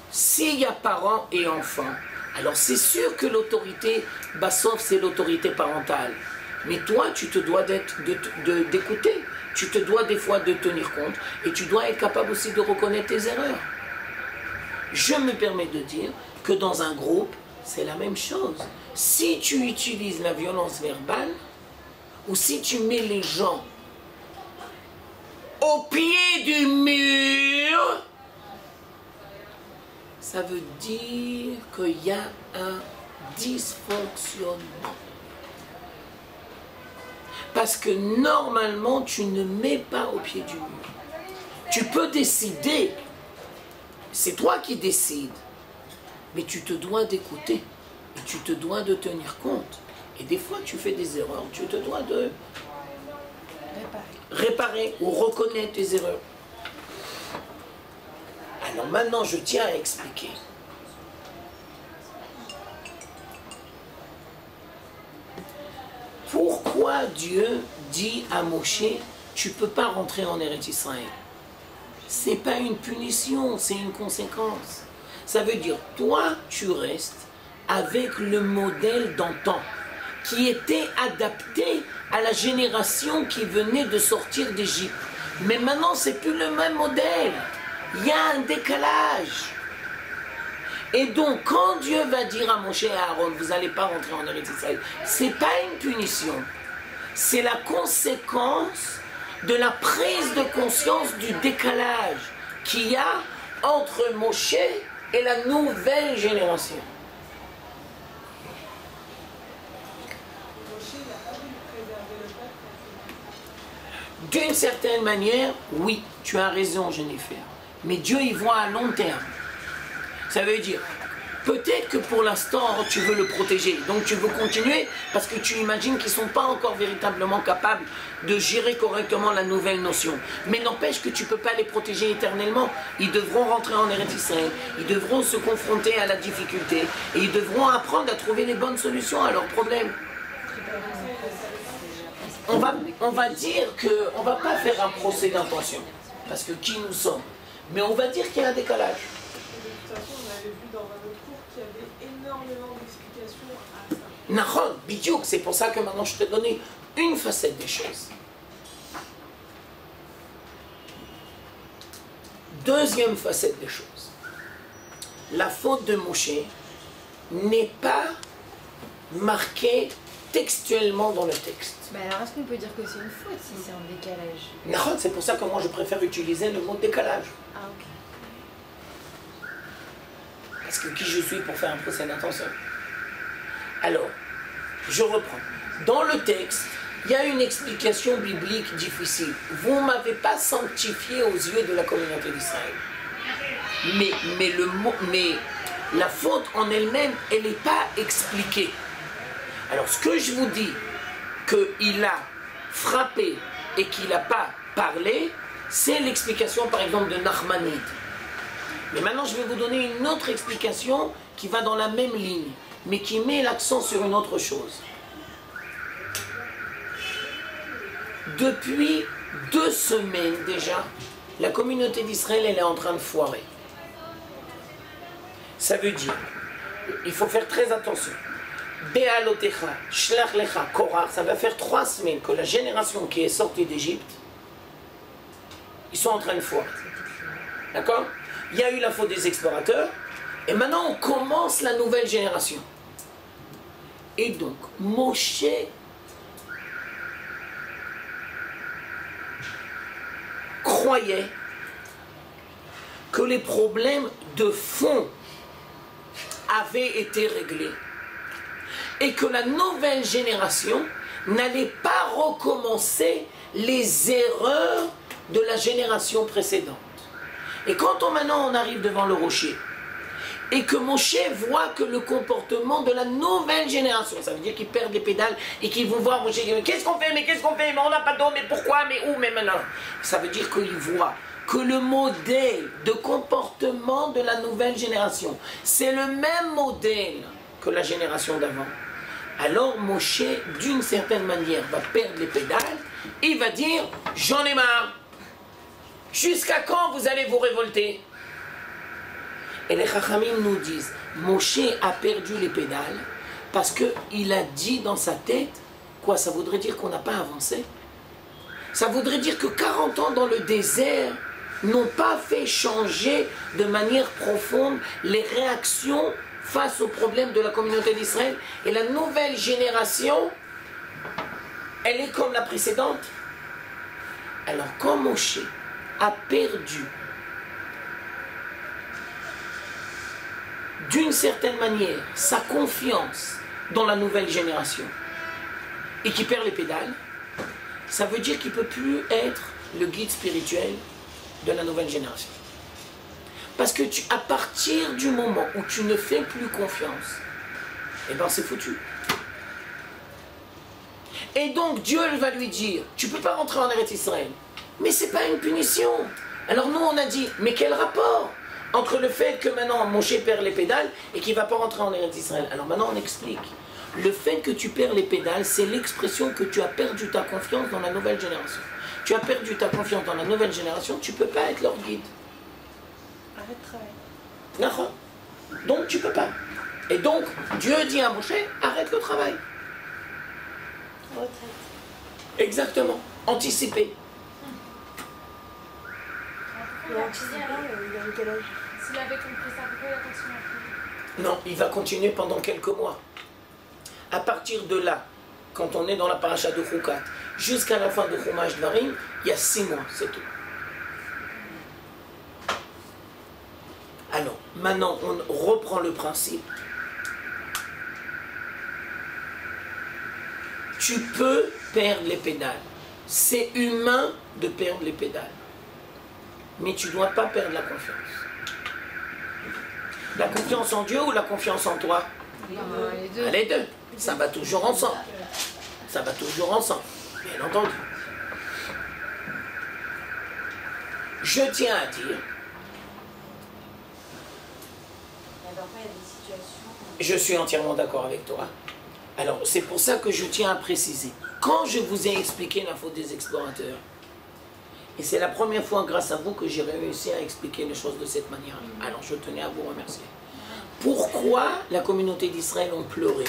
[SPEAKER 1] s'il y a parents et enfants, alors c'est sûr que l'autorité, sauf c'est l'autorité parentale. Mais toi, tu te dois d'écouter. Tu te dois des fois de tenir compte et tu dois être capable aussi de reconnaître tes erreurs. Je me permets de dire que dans un groupe, c'est la même chose. Si tu utilises la violence verbale ou si tu mets les gens au pied du mur, ça veut dire qu'il y a un dysfonctionnement. Parce que normalement, tu ne mets pas au pied du mur. Tu peux décider, c'est toi qui décides, mais tu te dois d'écouter, et tu te dois de tenir compte. Et des fois, tu fais des erreurs, tu te dois de réparer ou reconnaître tes erreurs. Alors maintenant, je tiens à expliquer. Pourquoi Dieu dit à Moshe, tu ne peux pas rentrer en Eretz Israël? Ce n'est pas une punition, c'est une conséquence. Ça veut dire, toi, tu restes avec le modèle d'antan, qui était adapté à la génération qui venait de sortir d'Égypte. Mais maintenant, ce n'est plus le même modèle. Il y a un décalage. Et donc, quand Dieu va dire à Moshe et à Aaron, vous n'allez pas rentrer en Eretz Israël, ce n'est pas une punition. C'est la conséquence de la prise de conscience du décalage qu'il y a entre Moshe et la nouvelle génération. D'une certaine manière, oui, tu as raison, Jennifer. Mais Dieu y voit à long terme. Ça veut dire, peut-être que pour l'instant, tu veux le protéger. Donc tu veux continuer parce que tu imagines qu'ils ne sont pas encore véritablement capables de gérer correctement la nouvelle notion. Mais n'empêche que tu ne peux pas les protéger éternellement. Ils devront rentrer en Eretz Israël. Ils devront se confronter à la difficulté. Et ils devront apprendre à trouver les bonnes solutions à leurs problèmes. On va dire qu'on ne va pas faire un procès d'intention. Parce que qui nous sommes. Mais on va dire qu'il y a un décalage.
[SPEAKER 5] De toute façon, on avait vu dans un autre cours qu'il y avait énormément d'explications à ça.
[SPEAKER 1] Nahon, bidiouk, c'est pour ça que maintenant je te donne une facette des choses. Deuxième facette des choses. La faute de Moshe n'est pas marquée textuellement dans le texte.
[SPEAKER 2] Mais alors, est-ce qu'on peut dire que c'est une faute si c'est un décalage?
[SPEAKER 1] Nahon, c'est pour ça que moi je préfère utiliser le mot décalage.
[SPEAKER 2] Ah, ok.
[SPEAKER 1] Parce que qui je suis pour faire un procès d'intention? Alors, je reprends. Dans le texte, il y a une explication biblique difficile. Vous ne m'avez pas sanctifié aux yeux de la communauté d'Israël. Mais la faute en elle-même, elle n'est pas expliquée. Alors, ce que je vous dis, qu'il a frappé et qu'il n'a pas parlé, c'est l'explication, par exemple, de Nachmanide. Mais maintenant, je vais vous donner une autre explication qui va dans la même ligne, mais qui met l'accent sur une autre chose. Depuis 2 semaines déjà, la communauté d'Israël, elle est en train de foirer. Ça veut dire, il faut faire très attention. Be'alotecha, shlach lecha, korach, ça va faire 3 semaines que la génération qui est sortie d'Égypte, ils sont en train de foirer. D'accord? Il y a eu la faute des explorateurs, et maintenant on commence la nouvelle génération. Et donc, Moshe croyait que les problèmes de fond avaient été réglés. Et que la nouvelle génération n'allait pas recommencer les erreurs de la génération précédente. Et quand maintenant on arrive devant le rocher, et que Moshe voit que le comportement de la nouvelle génération, ça veut dire qu'ils perdent les pédales et qu'ils vont voir Moshe, qu'est-ce qu'on fait, mais on n'a pas d'eau, mais pourquoi, mais où, mais maintenant. Ça veut dire qu'ils voient que le modèle de comportement de la nouvelle génération, c'est le même modèle que la génération d'avant. Alors Moshe, d'une certaine manière, va perdre les pédales, il va dire, j'en ai marre. Jusqu'à quand vous allez vous révolter? Et les Chachamim nous disent, Moshe a perdu les pédales parce qu'il a dit dans sa tête, quoi, ça voudrait dire qu'on n'a pas avancé? Ça voudrait dire que 40 ans dans le désert n'ont pas fait changer de manière profonde les réactions face aux problèmes de la communauté d'Israël. Et la nouvelle génération, elle est comme la précédente. Alors quand Moshe a perdu d'une certaine manière sa confiance dans la nouvelle génération et qui perd les pédales, ça veut dire qu'il ne peut plus être le guide spirituel de la nouvelle génération. Parce que à partir du moment où tu ne fais plus confiance, eh bien c'est foutu. Et donc Dieu va lui dire, tu ne peux pas rentrer en Eretz Israël. Mais ce n'est pas une punition. Alors nous on a dit, mais quel rapport entre le fait que maintenant Moshe perd les pédales et qu'il ne va pas rentrer en Eretz Israël? Alors maintenant on explique. Le fait que tu perds les pédales, c'est l'expression que tu as perdu ta confiance dans la nouvelle génération. Tu as perdu ta confiance dans la nouvelle génération, tu ne peux pas être leur guide.
[SPEAKER 5] Arrête de travailler.
[SPEAKER 1] D'accord. Donc tu ne peux pas. Et donc Dieu dit à Moshe, arrête le travail.
[SPEAKER 3] Retraite.
[SPEAKER 1] Exactement. Anticiper.
[SPEAKER 4] Il a anticipé, il avait quel âge?
[SPEAKER 2] S'il avait compris ça, pourquoi il a continué après?
[SPEAKER 1] Non, il va continuer pendant quelques mois. À partir de là, quand on est dans la paracha de Chukat, jusqu'à la fin de Chumash Dvarim, il y a 6 mois, c'est tout. Alors, maintenant, on reprend le principe. Tu peux perdre les pédales. C'est humain de perdre les pédales. Mais tu ne dois pas perdre la confiance. La confiance en Dieu ou la confiance en toi?
[SPEAKER 2] Les deux.
[SPEAKER 1] Les deux. Ça va toujours ensemble. Ça va toujours ensemble, bien entendu. Je tiens à dire, je suis entièrement d'accord avec toi. Alors, c'est pour ça que je tiens à préciser. Quand je vous ai expliqué la faute des explorateurs, et c'est la première fois grâce à vous que j'ai réussi à expliquer les choses de cette manière. Alors, je tenais à vous remercier. Pourquoi la communauté d'Israël ont pleuré?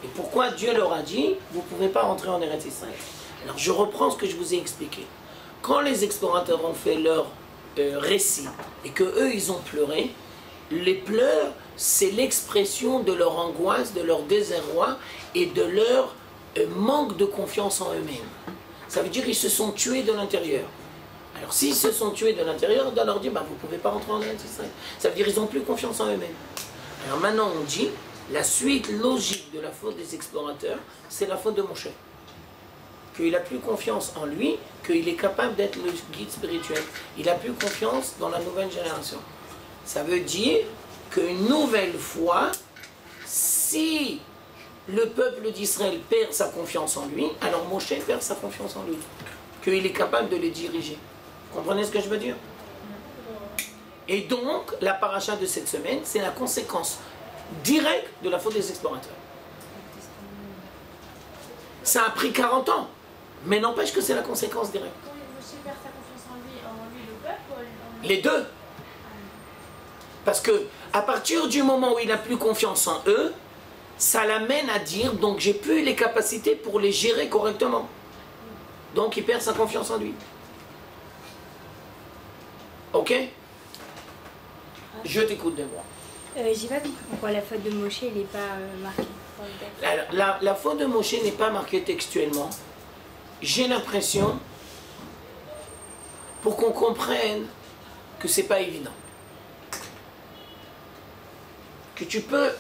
[SPEAKER 1] Et pourquoi Dieu leur a dit, vous ne pouvez pas rentrer en Eretz Israël? Alors, je reprends ce que je vous ai expliqué. Quand les explorateurs ont fait leur récit, et que eux ils ont pleuré, les pleurs, c'est l'expression de leur angoisse, de leur désarroi et de leur manque de confiance en eux-mêmes. Ça veut dire qu'ils se sont tués de l'intérieur. Alors s'ils se sont tués de l'intérieur, on doit leur dire, bah, vous ne pouvez pas rentrer en Eretz Israël. Ça veut dire qu'ils n'ont plus confiance en eux-mêmes. Alors maintenant on dit, la suite logique de la faute des explorateurs, c'est la faute de Moshe. Qu'il n'a plus confiance en lui, qu'il est capable d'être le guide spirituel. Il n'a plus confiance dans la nouvelle génération. Ça veut dire qu'une nouvelle fois, si le peuple d'Israël perd sa confiance en lui, alors Moshe perd sa confiance en lui. Qu'il est capable de les diriger. Vous comprenez ce que je veux dire? Et donc, la paracha de cette semaine, c'est la conséquence directe de la faute des explorateurs. Ça a pris 40 ans, mais n'empêche que c'est la conséquence directe.
[SPEAKER 2] Quand Moshe perd sa confiance en lui le peuple ou en lui?
[SPEAKER 1] Les deux. Parce que à partir du moment où il n'a plus confiance en eux, ça l'amène à dire, donc j'ai plus les capacités pour les gérer correctement. Donc il perd sa confiance en lui. Ok? Je t'écoute de moi.
[SPEAKER 4] J'ai pas compris pourquoi la faute de Moshe n'est pas marquée dans le texte.
[SPEAKER 1] La faute de Moshe n'est pas marquée textuellement. J'ai l'impression, pour qu'on comprenne que c'est pas évident. Que tu peux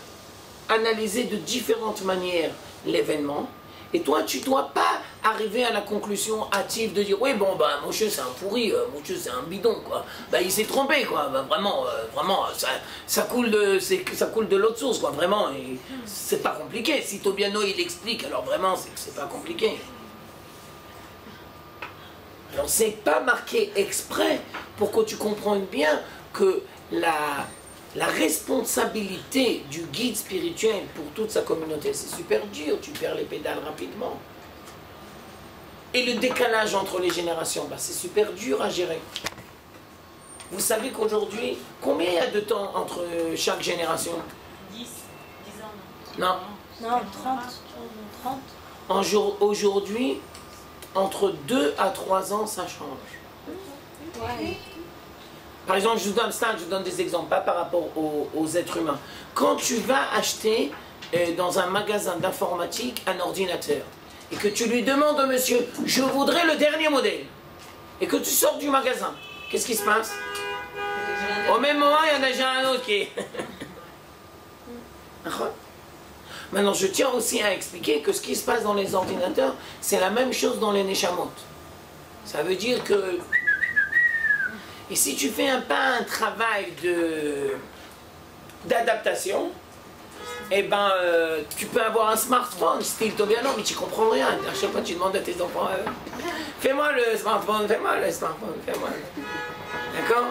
[SPEAKER 1] analyser de différentes manières l'événement, et toi tu ne dois pas arriver à la conclusion hâtive de dire oui bon bah Moshe c'est un pourri, Moshe c'est un bidon quoi, bah il s'est trompé quoi, bah, vraiment ça coule de l'autre source quoi, vraiment, c'est pas compliqué, si Tobiano il explique alors vraiment c'est que c'est pas compliqué. Alors c'est pas marqué exprès pour que tu comprennes bien que la responsabilité du guide spirituel pour toute sa communauté, c'est super dur, tu perds les pédales rapidement. Et le décalage entre les générations, bah, c'est super dur à gérer. Vous savez qu'aujourd'hui, combien il y a de temps entre chaque génération?
[SPEAKER 3] 10 ans,
[SPEAKER 1] Non.
[SPEAKER 4] Non, 30.
[SPEAKER 1] Aujourd'hui, entre 2 à 3 ans, ça change.
[SPEAKER 4] Ouais.
[SPEAKER 1] Par exemple, je vous donne des exemples, pas par rapport aux êtres humains. Quand tu vas acheter dans un magasin d'informatique un ordinateur, et que tu lui demandes au monsieur, je voudrais le dernier modèle, et que tu sors du magasin, qu'est-ce qui se passe? Au même moment, il y en a déjà un autre qui est... Maintenant, je tiens aussi à expliquer que ce qui se passe dans les ordinateurs, c'est la même chose dans les Neshamot. Ça veut dire que... Et si tu fais pas un travail d'adaptation, eh ben, tu peux avoir un smartphone, style Tobiano, mais tu comprends rien. À chaque fois, tu demandes à tes enfants, fais-moi le smartphone, fais-moi le smartphone, fais-moi le... D'accord?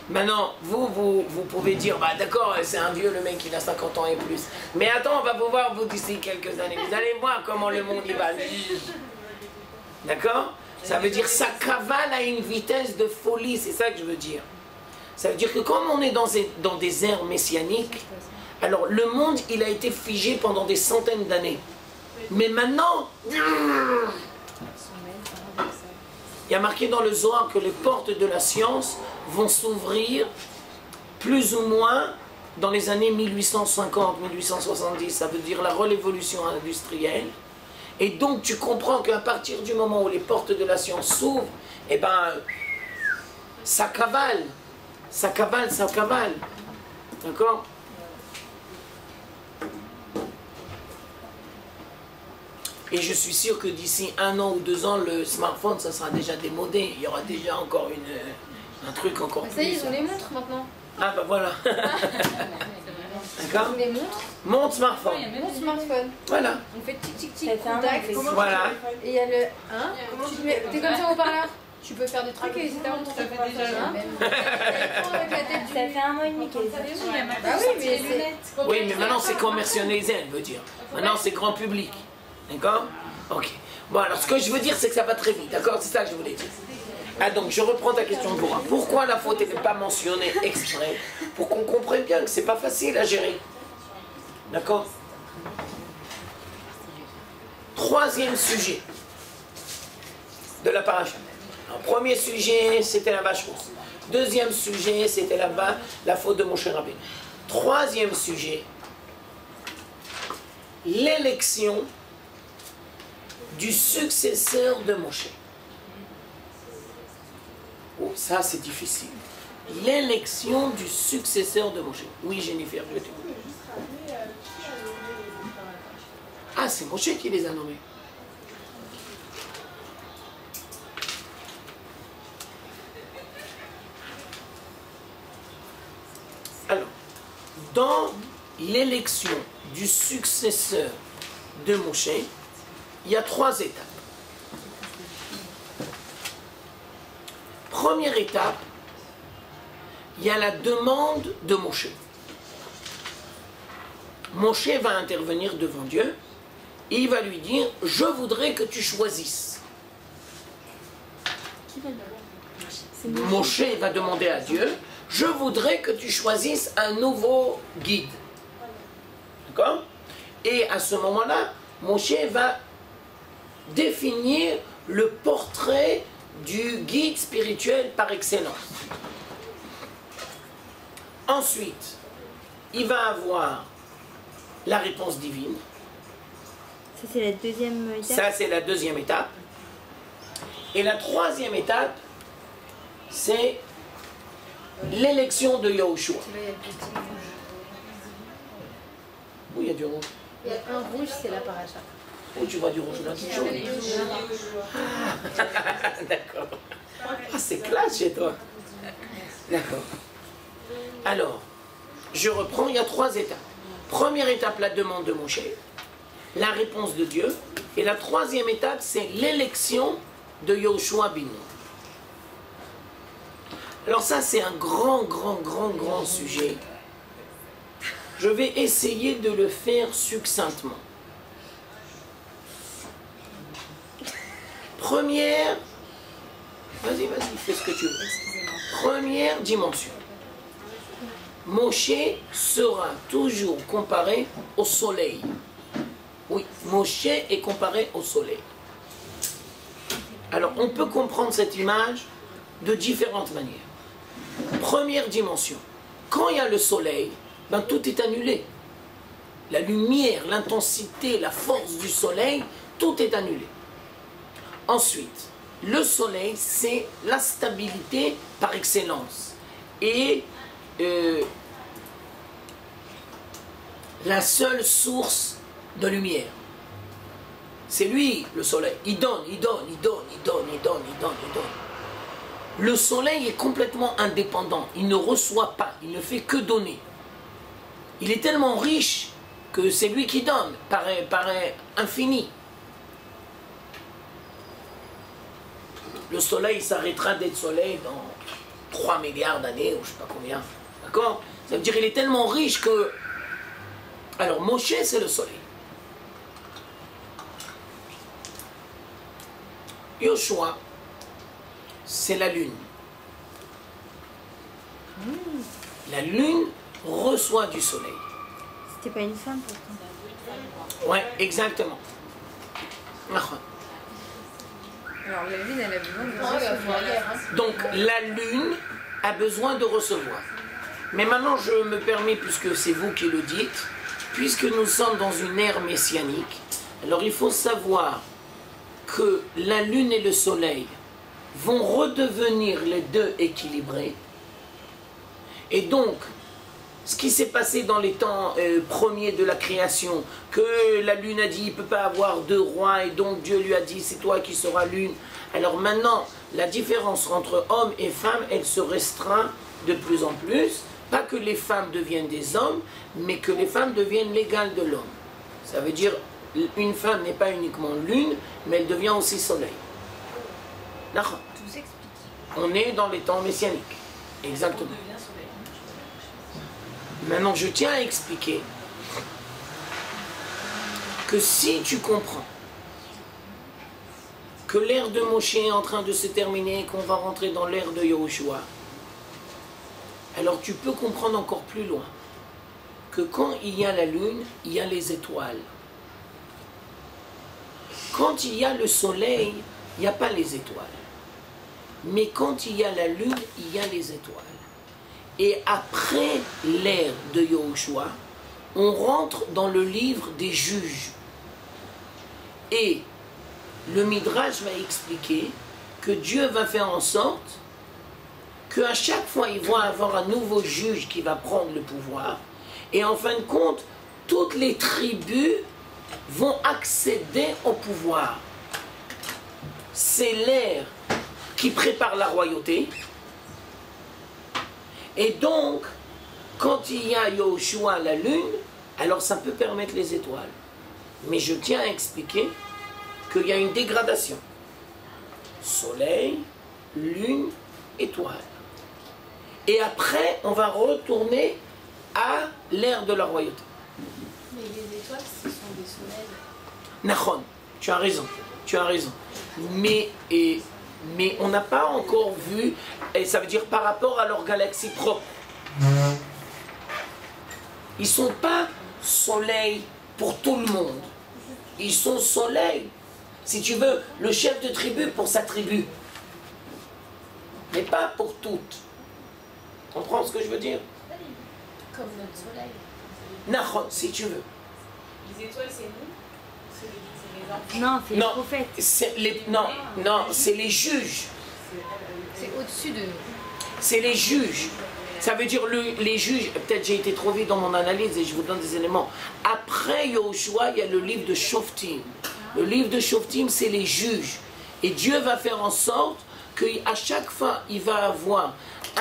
[SPEAKER 1] Maintenant, vous pouvez dire, bah d'accord, c'est un vieux, le mec, il a 50 ans et plus. Mais attends, on va pouvoir vous d'ici quelques années. Vous allez voir comment le monde y va. D'accord? Ça veut dire, ça cavale à une vitesse de folie, c'est ça que je veux dire. Ça veut dire que comme on est dans des ères messianiques, alors le monde, il a été figé pendant des centaines d'années. Mais maintenant, il y a marqué dans le Zohar que les portes de la science vont s'ouvrir plus ou moins dans les années 1850-1870. Ça veut dire la révolution industrielle. Et donc tu comprends qu'à partir du moment où les portes de la science s'ouvrent, eh ben, ça cavale. Ça cavale, ça cavale. D'accord? Et je suis sûr que d'ici 1 an ou 2 ans, le smartphone, ça sera déjà démodé. Il y aura déjà encore un truc encore plus.
[SPEAKER 2] Ça y est, ils ont les montres maintenant.
[SPEAKER 1] Ah bah voilà. D'accord?
[SPEAKER 2] Les montres.
[SPEAKER 1] Mon smartphone.
[SPEAKER 2] Mon smartphone.
[SPEAKER 1] Voilà.
[SPEAKER 2] On fait tic tic tic,
[SPEAKER 4] Ça fait un an,
[SPEAKER 2] contact.
[SPEAKER 4] on fait
[SPEAKER 5] Comment
[SPEAKER 1] Voilà.
[SPEAKER 5] tu fais,
[SPEAKER 2] Et il y a le. Hein? Tu te mets. T'es comme ça au parleur. Tu peux faire des trucs et c'est ta montre.
[SPEAKER 5] Ça fait déjà
[SPEAKER 2] Hein? Avec la tête du.
[SPEAKER 4] Ça fait 1 an et demi qu'elle est
[SPEAKER 2] Bah oui, mais c'est.
[SPEAKER 1] Oui, mais maintenant c'est commercialisé, elle veut dire. Maintenant c'est grand public. D'accord? Ok. Bon, alors ce que je veux dire, c'est que ça va très vite. D'accord? C'est ça que je voulais dire. Ah, donc je reprends ta question pour moi. Pourquoi la faute n'est pas mentionnée exprès? Pour qu'on comprenne bien que c'est pas facile à gérer. D'accord? Troisième sujet de la paracha. Alors, premier sujet, c'était la vache rousse. Deuxième sujet, c'était la faute de Moshe Rabbeinu. Troisième sujet, l'élection du successeur de Moshe. Oh, ça c'est difficile. L'élection du successeur de Moshe. Oui, Jennifer, je t'écoute.
[SPEAKER 5] Je voulais juste rappeler qui a nommé les dans la tâche.
[SPEAKER 1] Ah, c'est Moshe qui les a nommés. Alors, dans l'élection du successeur de Moshe, il y a 3 étapes. Première étape, il y a la demande de Moshe. Moshe va intervenir devant Dieu et il va lui dire « Je voudrais que tu choisisses ». Moshe va demander à Dieu « Je voudrais que tu choisisses un nouveau guide ». D'accord? Et à ce moment-là, Moshe va définir le portrait du guide spirituel par excellence. Ensuite, il va avoir la réponse divine.
[SPEAKER 4] Ça, c'est la deuxième étape.
[SPEAKER 1] Ça, c'est la deuxième étape. Et la troisième étape, c'est l'élection de Yahushua.
[SPEAKER 2] Là, il y a le petit rouge.
[SPEAKER 1] Où il y a du rouge?
[SPEAKER 2] Il y a un rouge, c'est la paracha.
[SPEAKER 1] Où tu vois du rouge là? C'est chaud. D'accord. Ah, c'est classe chez toi. D'accord. Alors, je reprends, il y a 3 étapes. Première étape, la demande de Moshe, la réponse de Dieu, et la troisième étape, c'est l'élection de Yahushua bin Nun. Alors ça, c'est un grand sujet. Je vais essayer de le faire succinctement. Première, vas-y, fais ce que tu veux. Première dimension. Moshe sera toujours comparé au soleil. Oui, Moshe est comparé au soleil. Alors, on peut comprendre cette image de différentes manières. Première dimension. Quand il y a le soleil, ben, tout est annulé. La lumière, l'intensité, la force du soleil, tout est annulé. Ensuite, le soleil, c'est la stabilité par excellence. Et la seule source de lumière. C'est lui, le soleil. Il donne, il donne, il donne, il donne, il donne, il donne, il donne. Le soleil est complètement indépendant. Il ne reçoit pas, il ne fait que donner. Il est tellement riche que c'est lui qui donne, paraît infini. Le soleil s'arrêtera d'être soleil dans 3 milliards d'années, ou je ne sais pas combien. D'accord? Ça veut dire qu'il est tellement riche que... Alors, Moshe, c'est le soleil. Yoshua, c'est la lune. La lune reçoit du soleil.
[SPEAKER 4] C'était pas une femme pourtant.
[SPEAKER 1] Ouais, exactement.
[SPEAKER 2] Alors la lune, elle a besoin de recevoir.
[SPEAKER 1] Donc la lune a besoin de recevoir. Mais maintenant je me permets, puisque c'est vous qui le dites, puisque nous sommes dans une ère messianique, alors il faut savoir que la lune et le soleil vont redevenir les deux équilibrés. Et donc, ce qui s'est passé dans les temps premiers de la création, que la lune a dit il ne peut pas avoir 2 rois, et donc Dieu lui a dit c'est toi qui seras lune. Alors maintenant, la différence entre hommes et femmes, elle se restreint de plus en plus. Pas que les femmes deviennent des hommes, mais que les femmes deviennent l'égale de l'homme. Ça veut dire une femme n'est pas uniquement lune, mais elle devient aussi soleil. D'accord.
[SPEAKER 4] Tout s'explique.
[SPEAKER 1] On est dans les temps messianiques. Exactement. Maintenant, je tiens à expliquer que si tu comprends que l'ère de Moshe est en train de se terminer et qu'on va rentrer dans l'ère de Yahushua, alors tu peux comprendre encore plus loin que quand il y a la lune, il y a les étoiles. Quand il y a le soleil, il n'y a pas les étoiles. Mais quand il y a la lune, il y a les étoiles. Et après l'ère de Yahushua, on rentre dans le livre des juges. Et le Midrash va expliquer que Dieu va faire en sorte qu'à chaque fois, il va avoir un nouveau juge qui va prendre le pouvoir. Et en fin de compte, toutes les tribus vont accéder au pouvoir. C'est l'ère qui prépare la royauté. Et donc, quand il y a Yahushua, la lune, alors ça peut permettre les étoiles. Mais je tiens à expliquer qu'il y a une dégradation. Soleil, lune, étoile. Et après, on va retourner à l'ère de la royauté.
[SPEAKER 2] Mais les étoiles, ce sont des soleils.
[SPEAKER 1] Nachon, tu as raison, tu as raison. Mais on n'a pas encore vu, et ça veut dire par rapport à leur galaxie propre. Ils ne sont pas soleil pour tout le monde. Ils sont soleil, si tu veux, le chef de tribu pour sa tribu. Mais pas pour toutes. Tu comprends ce que je veux dire?
[SPEAKER 2] Comme notre soleil.
[SPEAKER 1] Nachon, si tu veux.
[SPEAKER 3] Les étoiles, c'est nous? C'est les enfants?
[SPEAKER 4] Non, c'est les
[SPEAKER 1] Non,
[SPEAKER 4] prophètes.
[SPEAKER 1] non, c'est les juges.
[SPEAKER 2] C'est au-dessus de nous.
[SPEAKER 1] C'est les juges. Ça veut dire les juges, peut-être j'ai été trop vite dans mon analyse et je vous donne des éléments. Après Yahushua, il y a le livre de Shoftim. Le livre de Shoftim, c'est les juges. Et Dieu va faire en sorte qu'à chaque fois, il va avoir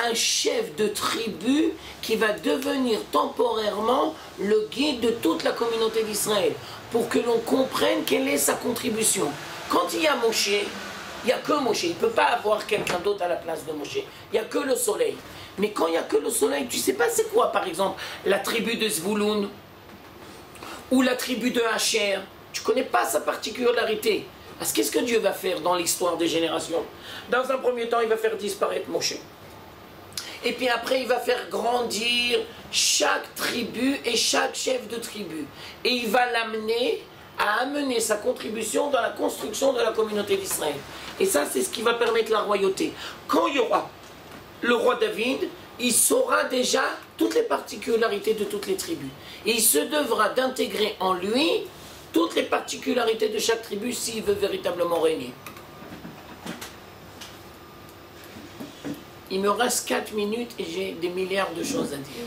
[SPEAKER 1] un chef de tribu qui va devenir temporairement le guide de toute la communauté d'Israël, pour que l'on comprenne quelle est sa contribution. Quand il y a Moshe, il n'y a que Moshe. Il ne peut pas avoir quelqu'un d'autre à la place de Moshe. Il n'y a que le soleil. Mais quand il n'y a que le soleil, tu ne sais pas c'est quoi, par exemple, la tribu de Zvouloun ou la tribu de Hacher. Tu ne connais pas sa particularité. Parce qu'est-ce que Dieu va faire dans l'histoire des générations? Dans un premier temps, il va faire disparaître Moshe. Et puis après, il va faire grandir chaque tribu et chaque chef de tribu. Et il va l'amener à amener sa contribution dans la construction de la communauté d'Israël. Et ça, c'est ce qui va permettre la royauté. Quand il y aura le roi David, il saura déjà toutes les particularités de toutes les tribus. Et il se devra d'intégrer en lui toutes les particularités de chaque tribu s'il veut véritablement régner. Il me reste 4 minutes et j'ai des milliards de choses à dire.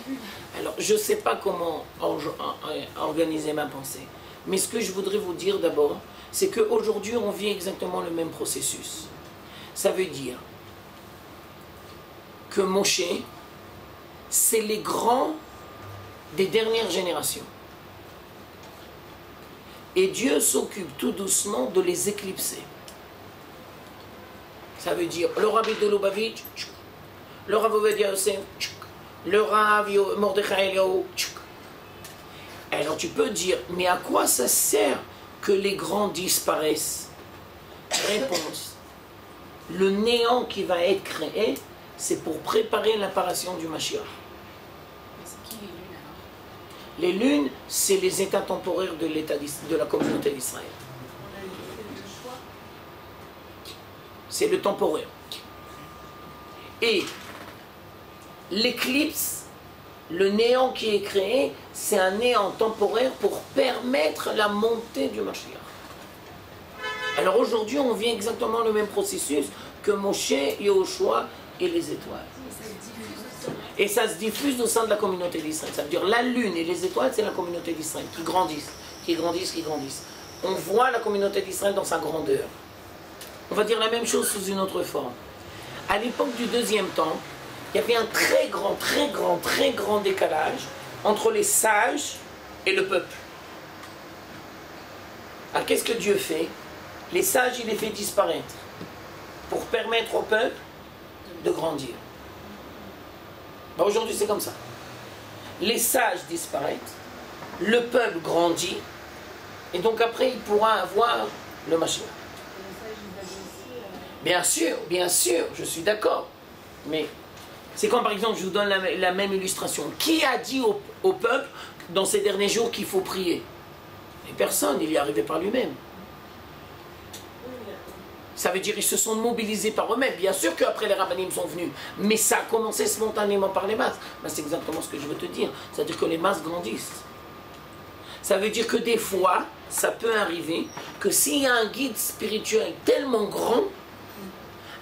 [SPEAKER 1] Alors, je ne sais pas comment organiser ma pensée. Mais ce que je voudrais vous dire d'abord, c'est qu'aujourd'hui, on vit exactement le même processus. Ça veut dire que Moshe, c'est les grands des dernières générations. Et Dieu s'occupe tout doucement de les éclipser. Ça veut dire le Rabbi de Lubavitch, le Rav Ovadia Yosef, le Rav Mordechai Eliyahu. Alors tu peux dire, mais à quoi ça sert que les grands disparaissent? Réponse. Le néant qui va être créé, c'est pour préparer l'apparition du Mashiach.
[SPEAKER 2] Mais c'est qui les lunes alors?
[SPEAKER 1] Les lunes, c'est les états temporaires de la communauté d'Israël.
[SPEAKER 5] On a eu le choix.
[SPEAKER 1] C'est le temporaire. Et l'éclipse, le néant qui est créé, c'est un néant temporaire pour permettre la montée du Mashiach. Alors aujourd'hui, on vit exactement le même processus que Moshe, Yehoshua et les étoiles. Et ça se diffuse au sein de la communauté d'Israël. Ça veut dire la lune et les étoiles, c'est la communauté d'Israël qui grandissent, qui grandissent, qui grandissent. On voit la communauté d'Israël dans sa grandeur. On va dire la même chose sous une autre forme. À l'époque du deuxième temple, il y avait un très grand décalage entre les sages et le peuple. Alors qu'est-ce que Dieu fait? Les sages, il les fait disparaître pour permettre au peuple de grandir. Ben aujourd'hui, c'est comme ça. Les sages disparaissent, le peuple grandit, et donc après, il pourra avoir le Mashiach. Bien sûr, je suis d'accord. Mais c'est comme par exemple, je vous donne la même illustration. Qui a dit au peuple dans ces derniers jours qu'il faut prier? Et personne, il y est arrivé par lui-même. Ça veut dire qu'ils se sont mobilisés par eux-mêmes. Bien sûr qu'après les rabbinim sont venus, mais ça a commencé spontanément par les masses. Ben, c'est exactement ce que je veux te dire. C'est-à-dire que les masses grandissent. Ça veut dire que des fois, ça peut arriver que s'il y a un guide spirituel tellement grand,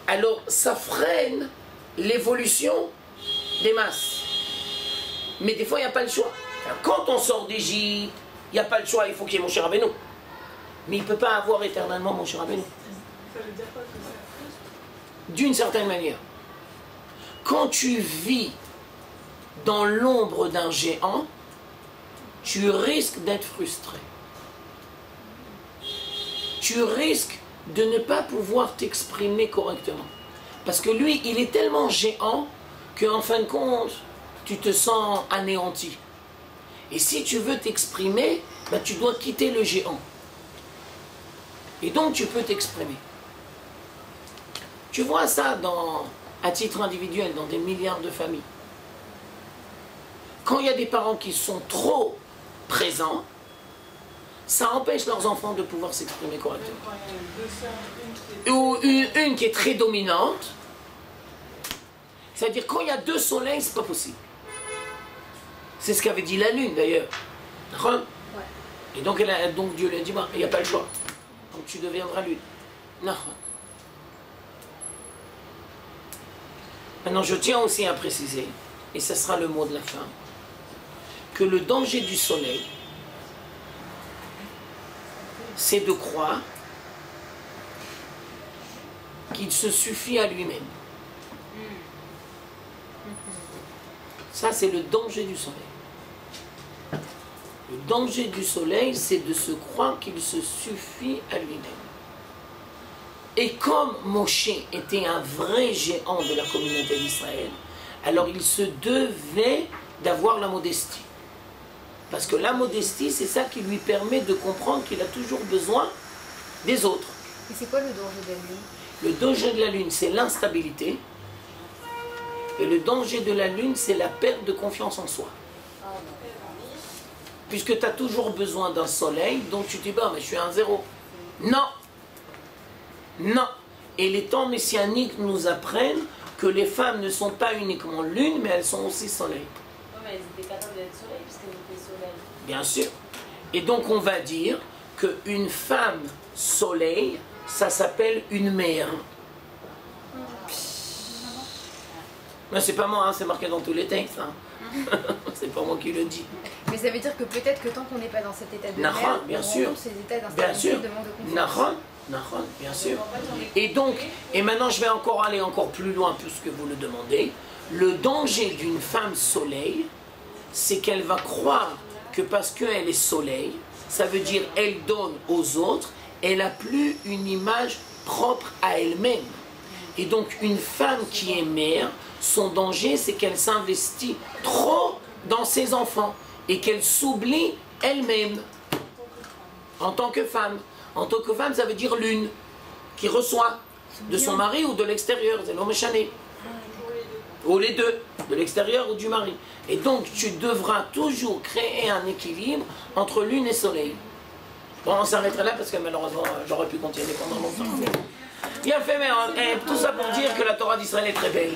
[SPEAKER 1] alors ça freine l'évolution des masses. Mais des fois, il n'y a pas le choix. Alors, quand on sort d'Égypte, il n'y a pas le choix, il faut qu'il y ait Moshe Rabbeinu. Mais il ne peut pas avoir éternellement Moshe Rabbeinu.
[SPEAKER 5] Ça veut dire quoi que ça frustre?
[SPEAKER 1] D'une certaine manière. Quand tu vis dans l'ombre d'un géant, tu risques d'être frustré. Tu risques de ne pas pouvoir t'exprimer correctement. Parce que lui, il est tellement géant qu'en fin de compte, tu te sens anéanti. Et si tu veux t'exprimer, ben, tu dois quitter le géant. Et donc tu peux t'exprimer. Tu vois ça à titre individuel dans des milliards de familles. Quand il y a des parents qui sont trop présents, ça empêche leurs enfants de pouvoir s'exprimer correctement.
[SPEAKER 5] Quand il y a deux sœurs,
[SPEAKER 1] Ou une qui est très dominante, c'est-à-dire quand il y a deux soleils, c'est pas possible. C'est ce qu'avait dit la lune d'ailleurs. Et donc, donc Dieu lui a dit, il n'y a pas le choix. Donc tu deviendras lune. Non. Maintenant, je tiens aussi à préciser, et ce sera le mot de la fin, que le danger du soleil, c'est de croire qu'il se suffit à lui-même. Ça, c'est le danger du soleil. Le danger du soleil, c'est de se croire qu'il se suffit à lui-même. Et comme Moshe était un vrai géant de la communauté d'Israël, alors il se devait d'avoir la modestie. Parce que la modestie, c'est ça qui lui permet de comprendre qu'il a toujours besoin des autres.
[SPEAKER 2] Et c'est quoi le danger de la lune?
[SPEAKER 1] Le danger de la lune, c'est l'instabilité. Et le danger de la lune, c'est la perte de confiance en soi. Puisque tu as toujours besoin d'un soleil, donc tu te dis, mais je suis un zéro. Non. Non. Et les temps messianiques nous apprennent que les femmes ne sont pas uniquement lune, mais elles sont aussi soleil.
[SPEAKER 3] Non, mais elles étaient capables d'être soleil, puisqu'elles étaient soleil.
[SPEAKER 1] Bien sûr. Et donc on va dire qu'une femme soleil, ça s'appelle une mère. Mais c'est pas moi, hein, c'est marqué dans tous les textes. Hein. C'est pas moi qui le dis.
[SPEAKER 2] Mais ça veut dire que peut-être que tant qu'on n'est pas dans cet état de mer,
[SPEAKER 1] Bien
[SPEAKER 2] on
[SPEAKER 1] sûr.
[SPEAKER 2] rencontre ces états
[SPEAKER 1] Bien sûr.
[SPEAKER 2] d'instabilité, de manque de confiance.
[SPEAKER 1] Bien sûr. Et donc, et maintenant je vais encore aller encore plus loin puisque vous le demandez. Le danger d'une femme soleil, c'est qu'elle va croire que parce qu'elle est soleil, ça veut dire elle donne aux autres, elle n'a plus une image propre à elle-même. Et donc une femme qui est mère, son danger c'est qu'elle s'investit trop dans ses enfants et qu'elle s'oublie elle-même en tant que femme. En tant que femme, ça veut dire l'une qui reçoit de son mari ou de l'extérieur, c'est l'homme chané. Ou les deux, de l'extérieur ou du mari. Et donc tu devras toujours créer un équilibre entre lune et soleil. Bon, on s'arrêtera là parce que malheureusement j'aurais pu continuer pendant longtemps. Bien fait, mais tout ça pour dire que la Torah d'Israël est très belle.